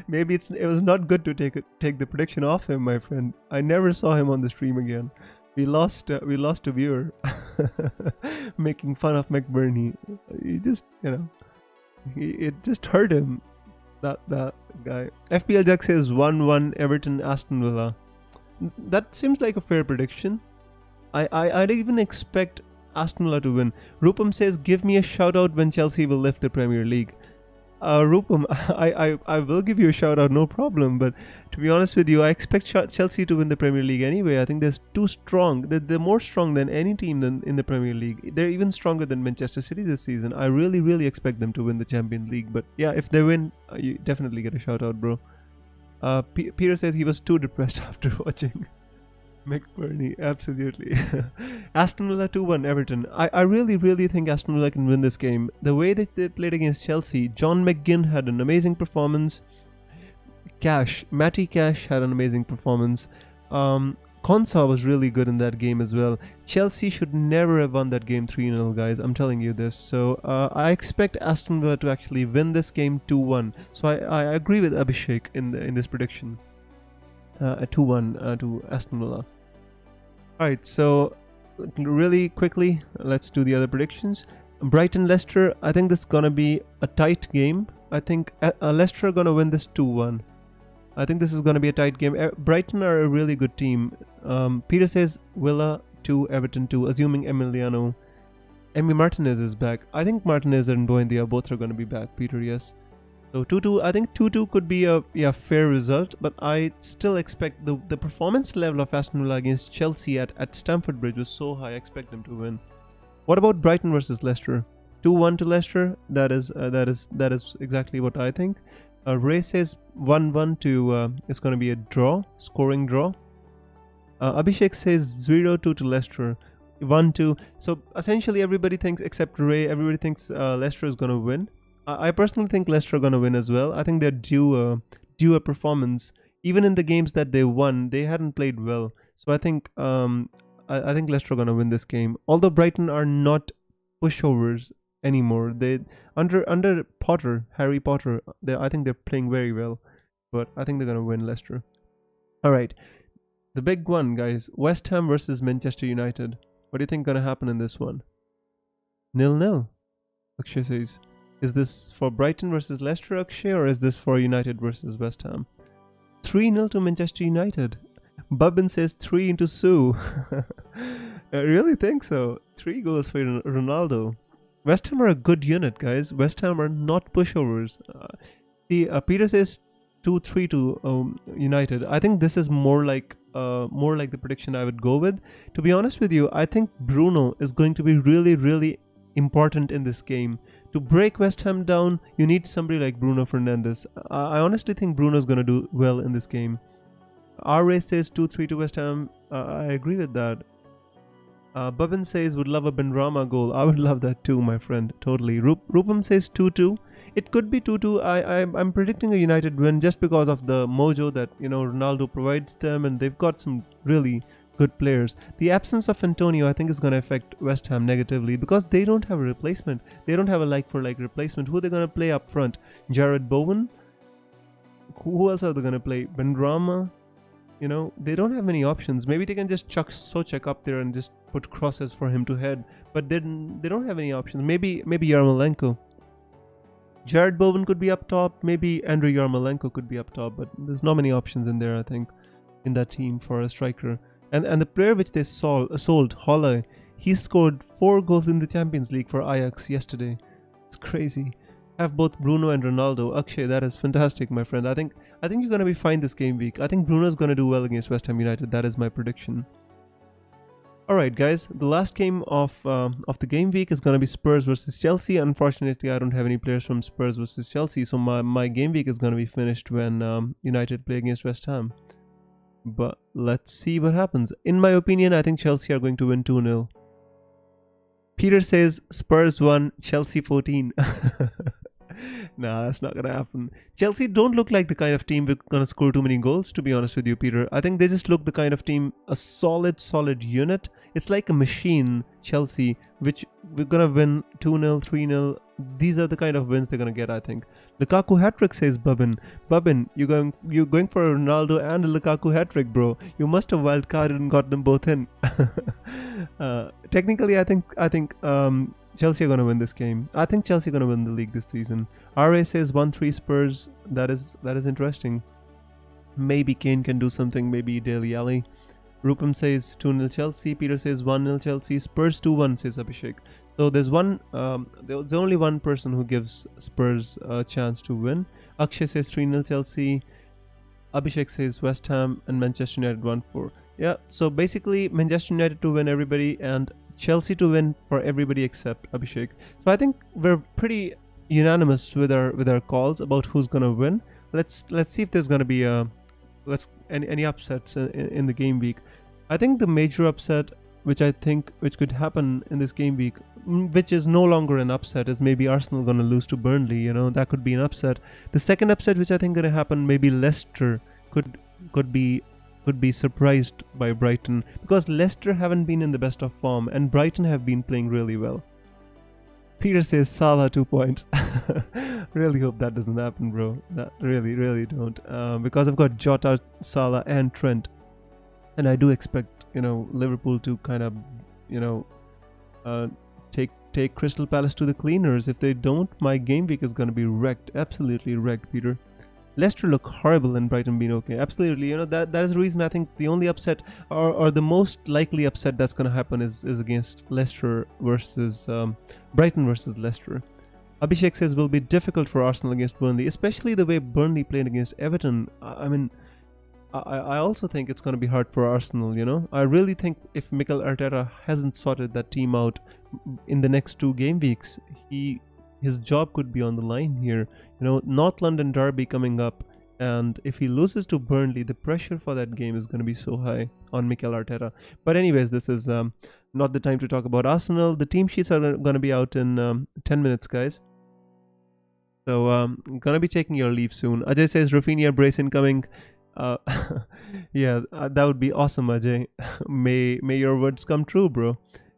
Maybe it was not good to take the prediction off him, my friend. I never saw him on the stream again. We lost a viewer making fun of McBurney. He just, it just hurt him. That guy. FPL Jack says 1-1 Everton Aston Villa. That seems like a fair prediction. I'd even expect Aston Villa to win. Rupam says give me a shout out when Chelsea will lift the Premier League. Rupam, I will give you a shout out, no problem. But to be honest with you, I expect Chelsea to win the Premier League anyway. I think they're too strong. They're more strong than any team in the Premier League. They're even stronger than Manchester City this season. I really, really expect them to win the Champions League. But yeah, if they win, you definitely get a shout out, bro. Peter says he was too depressed after watching McBurney, absolutely. Aston Villa 2-1 Everton. I really, really think Aston Villa can win this game. The way that they played against Chelsea, John McGinn had an amazing performance. Matty Cash had an amazing performance. Konsa was really good in that game as well. Chelsea should never have won that game 3-0, guys. I'm telling you this. So I expect Aston Villa to actually win this game 2-1. So I agree with Abhishek in this prediction. 2-1 to Aston Villa. Alright, so really quickly, let's do the other predictions. Brighton Leicester, I think this is gonna be a tight game. I think Leicester are gonna win this 2-1. I think this is gonna be a tight game. Brighton are a really good team. Peter says Villa 2, Everton 2, assuming Emiliano. Emi Martinez is back. I think Martinez and Buendia both are gonna be back, Peter, yes. So 2-2, I think 2-2 could be a fair result, but I still expect the performance level of Aston Villa against Chelsea at Stamford Bridge was so high, I expect them to win. What about Brighton versus Leicester? 2-1 to Leicester, that is exactly what I think. Ray says 1-1 to, it's going to be a draw, scoring draw. Abhishek says 0-2 to Leicester, 1-2. So essentially everybody thinks, except Ray, everybody thinks Leicester is going to win. I personally think Leicester are going to win as well. I think they're due a performance. Even in the games that they won, they hadn't played well. So I think I think Leicester are gonna win this game. Although Brighton are not pushovers anymore. They under Potter, Harry Potter. I think they're playing very well, but I think they're gonna win Leicester. All right, the big one, guys. West Ham versus Manchester United. What do you think gonna happen in this one? 0-0. Akshay says, is this for Brighton versus Leicester, Akshay, or is this for United versus West Ham? 3-0 to Manchester United. Bubbin says 3 into Sue. I really think so. 3 goals for Ronaldo. West Ham are a good unit, guys. West Ham are not pushovers. Peter says 2-3 to United. I think this is more like the prediction I would go with. To be honest with you, I think Bruno is going to be really, really important in this game. To break West Ham down, you need somebody like Bruno Fernandes. I honestly think Bruno is going to do well in this game. R-Ray says 2-3 to West Ham. I agree with that. Bubin says would love a Benrahma goal. I would love that too, my friend. Totally. Rupam says 2-2. It could be 2-2. I'm predicting a United win just because of the mojo that Ronaldo provides them, and they've got some really good players. The absence of Antonio, I think, is going to affect West Ham negatively because they don't have a replacement. They don't have a like-for-like replacement. Who are they going to play up front? Jared Bowen? Who else are they going to play? Benrahma? They don't have many options. Maybe they can just chuck Souček up there and just put crosses for him to head. But they don't have any options. Maybe Yarmolenko. Jared Bowen could be up top. Maybe Andrei Yarmolenko could be up top. But there's not many options in there, I think, in that team for a striker. And the player which they sold, Holle, he scored 4 goals in the Champions League for Ajax yesterday. It's crazy. Have both Bruno and Ronaldo. Akshay, that is fantastic, my friend. I think you're gonna be fine this game week. I think Bruno's gonna do well against West Ham United. That is my prediction. Alright, guys, the last game of the game week is gonna be Spurs versus Chelsea. Unfortunately, I don't have any players from Spurs versus Chelsea, so my game week is gonna be finished when United play against West Ham. But let's see what happens. In my opinion, I think Chelsea are going to win 2-0. Peter says Spurs 1, Chelsea 14. Nah, that's not gonna happen. Chelsea don't look like the kind of team we're gonna score too many goals, to be honest with you, Peter. I think they just look the kind of team, a solid unit. It's like a machine, Chelsea, which we're gonna win 2-0, 3-0. These are the kind of wins they're gonna get, I think. Lukaku hat-trick, says Bubbin. Bubbin, you're going for a Ronaldo and a Lukaku hat-trick, bro. You must have wildcarded and got them both in. Technically, I think Chelsea are going to win this game. I think Chelsea are going to win the league this season. RA says 1-3 Spurs. That is interesting. Maybe Kane can do something. Maybe Dele Alli. Rupam says 2-0 Chelsea. Peter says 1-0 Chelsea. Spurs 2-1, says Abhishek. So there's only one person who gives Spurs a chance to win. Akshay says 3-0 Chelsea. Abhishek says West Ham and Manchester United 1-4. Yeah, so basically Manchester United to win everybody and Chelsea to win for everybody except Abhishek. So I think we're pretty unanimous with our calls about who's gonna win. Let's see if there's gonna be any upsets in the game week. I think the major upset which could happen in this game week, which is no longer an upset, is maybe Arsenal gonna lose to Burnley. That could be an upset. The second upset which I think gonna happen, maybe Leicester could be surprised by Brighton, because Leicester haven't been in the best of form and Brighton have been playing really well. Peter says Salah 2 points. Really hope that doesn't happen, bro. That really don't. Because I've got Jota, Salah and Trent, and I do expect Liverpool to kind of take Crystal Palace to the cleaners. If they don't, my game week is gonna be wrecked, absolutely wrecked, Peter. Leicester look horrible and Brighton being okay. Absolutely, that is the reason I think the only upset or the most likely upset that's going to happen is against Leicester versus Brighton versus Leicester. Abhishek says will be difficult for Arsenal against Burnley, especially the way Burnley played against Everton. I also think it's going to be hard for Arsenal. I really think if Mikel Arteta hasn't sorted that team out in the next 2 game weeks, his job could be on the line here. North London derby coming up, and if he loses to Burnley, the pressure for that game is going to be so high on Mikel Arteta. But anyways, this is not the time to talk about Arsenal. The team sheets are going to be out in 10 minutes, guys. So I'm going to be taking your leave soon. Ajay says Rafinha brace incoming. Uh, yeah, that would be awesome, Ajay. May your words come true, bro.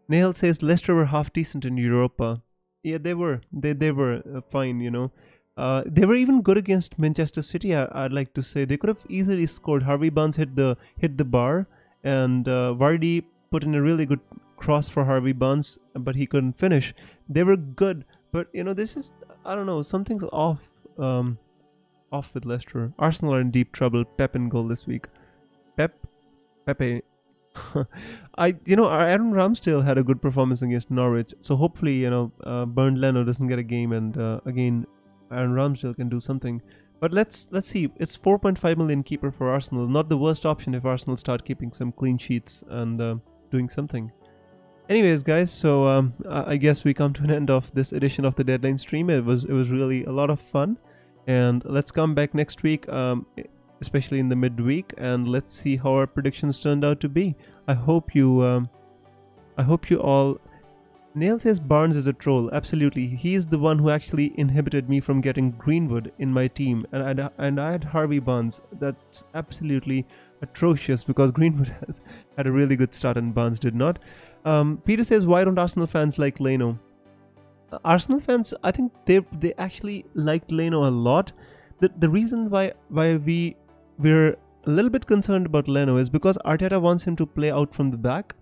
Nehal says Leicester were half decent in Europa. Yeah, they were. They were fine, you know. They were even good against Manchester City. I'd like to say they could have easily scored. Harvey Barnes hit the bar, and Vardy put in a really good cross for Harvey Barnes, but he couldn't finish. They were good, but you know, this is, I don't know, something's off. Off with Leicester. Arsenal are in deep trouble. Pep in goal this week. Pepe. Aaron Ramsdale had a good performance against Norwich, so hopefully, Bernd Leno doesn't get a game, and again, Aaron Ramsdale can do something. But let's see. It's 4.5 million keeper for Arsenal. Not the worst option if Arsenal start keeping some clean sheets and doing something. Anyways, guys, so I guess we come to an end of this edition of the Deadline Stream. It was really a lot of fun. And let's come back next week, especially in the midweek, and let's see how our predictions turned out to be. I hope you all. Nail says Barnes is a troll. Absolutely, he is the one who actually inhibited me from getting Greenwood in my team, and I had Harvey Barnes. That's absolutely atrocious because Greenwood has had a really good start and Barnes did not. Peter says, why don't Arsenal fans like Leno? Arsenal fans, I think they actually liked Leno a lot. The reason why we're a little bit concerned about Leno is because Arteta wants him to play out from the back,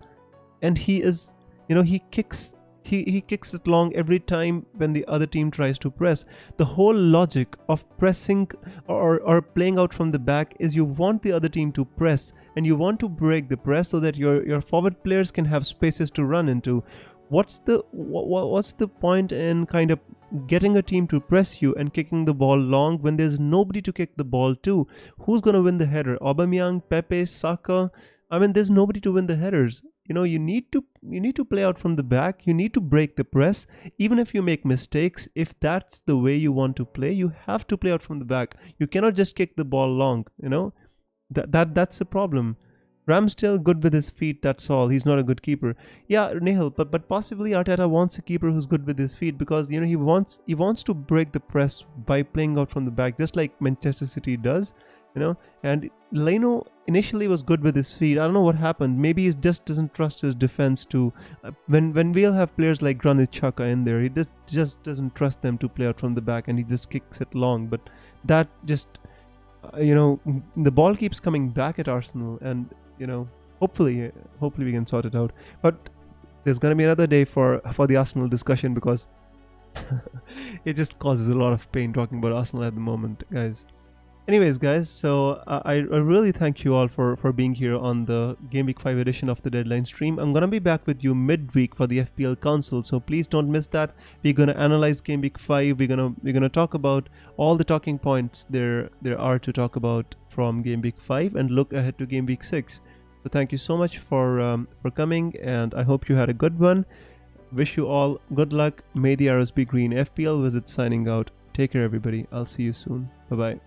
and he is, he kicks it long every time when the other team tries to press. The whole logic of pressing or playing out from the back is you want the other team to press and you want to break the press so that your forward players can have spaces to run into. What's the point in kind of getting a team to press you and kicking the ball long when there's nobody to kick the ball to? Who's going to win the header? Aubameyang, Pepe, Saka? I mean, there's nobody to win the headers. You need to play out from the back. You need to break the press. Even if you make mistakes, if that's the way you want to play, you have to play out from the back. You cannot just kick the ball long, That's the problem. Ramsdale good with his feet, that's all. He's not a good keeper. Yeah, Nehal, but possibly Arteta wants a keeper who's good with his feet because he wants to break the press by playing out from the back, just like Manchester City does, And Leno initially was good with his feet. I don't know what happened. Maybe he just doesn't trust his defense to. When we'll have players like Granit Xhaka in there, he just doesn't trust them to play out from the back, and he just kicks it long. But that just, the ball keeps coming back at Arsenal, and hopefully we can sort it out. But there's gonna be another day for the Arsenal discussion because it just causes a lot of pain talking about Arsenal at the moment, guys. Anyways, guys, so I really thank you all for being here on the Game Week 5 edition of the Deadline Stream. I'm gonna be back with you midweek for the FPL Council, so please don't miss that. We're gonna analyze Game Week 5. We're gonna talk about all the talking points there are to talk about from Game Week 5 and look ahead to Game Week 6. So thank you so much for coming, and I hope you had a good one. Wish you all good luck. May the arrows be green. FPL Visit signing out. Take care, everybody. I'll see you soon. Bye bye.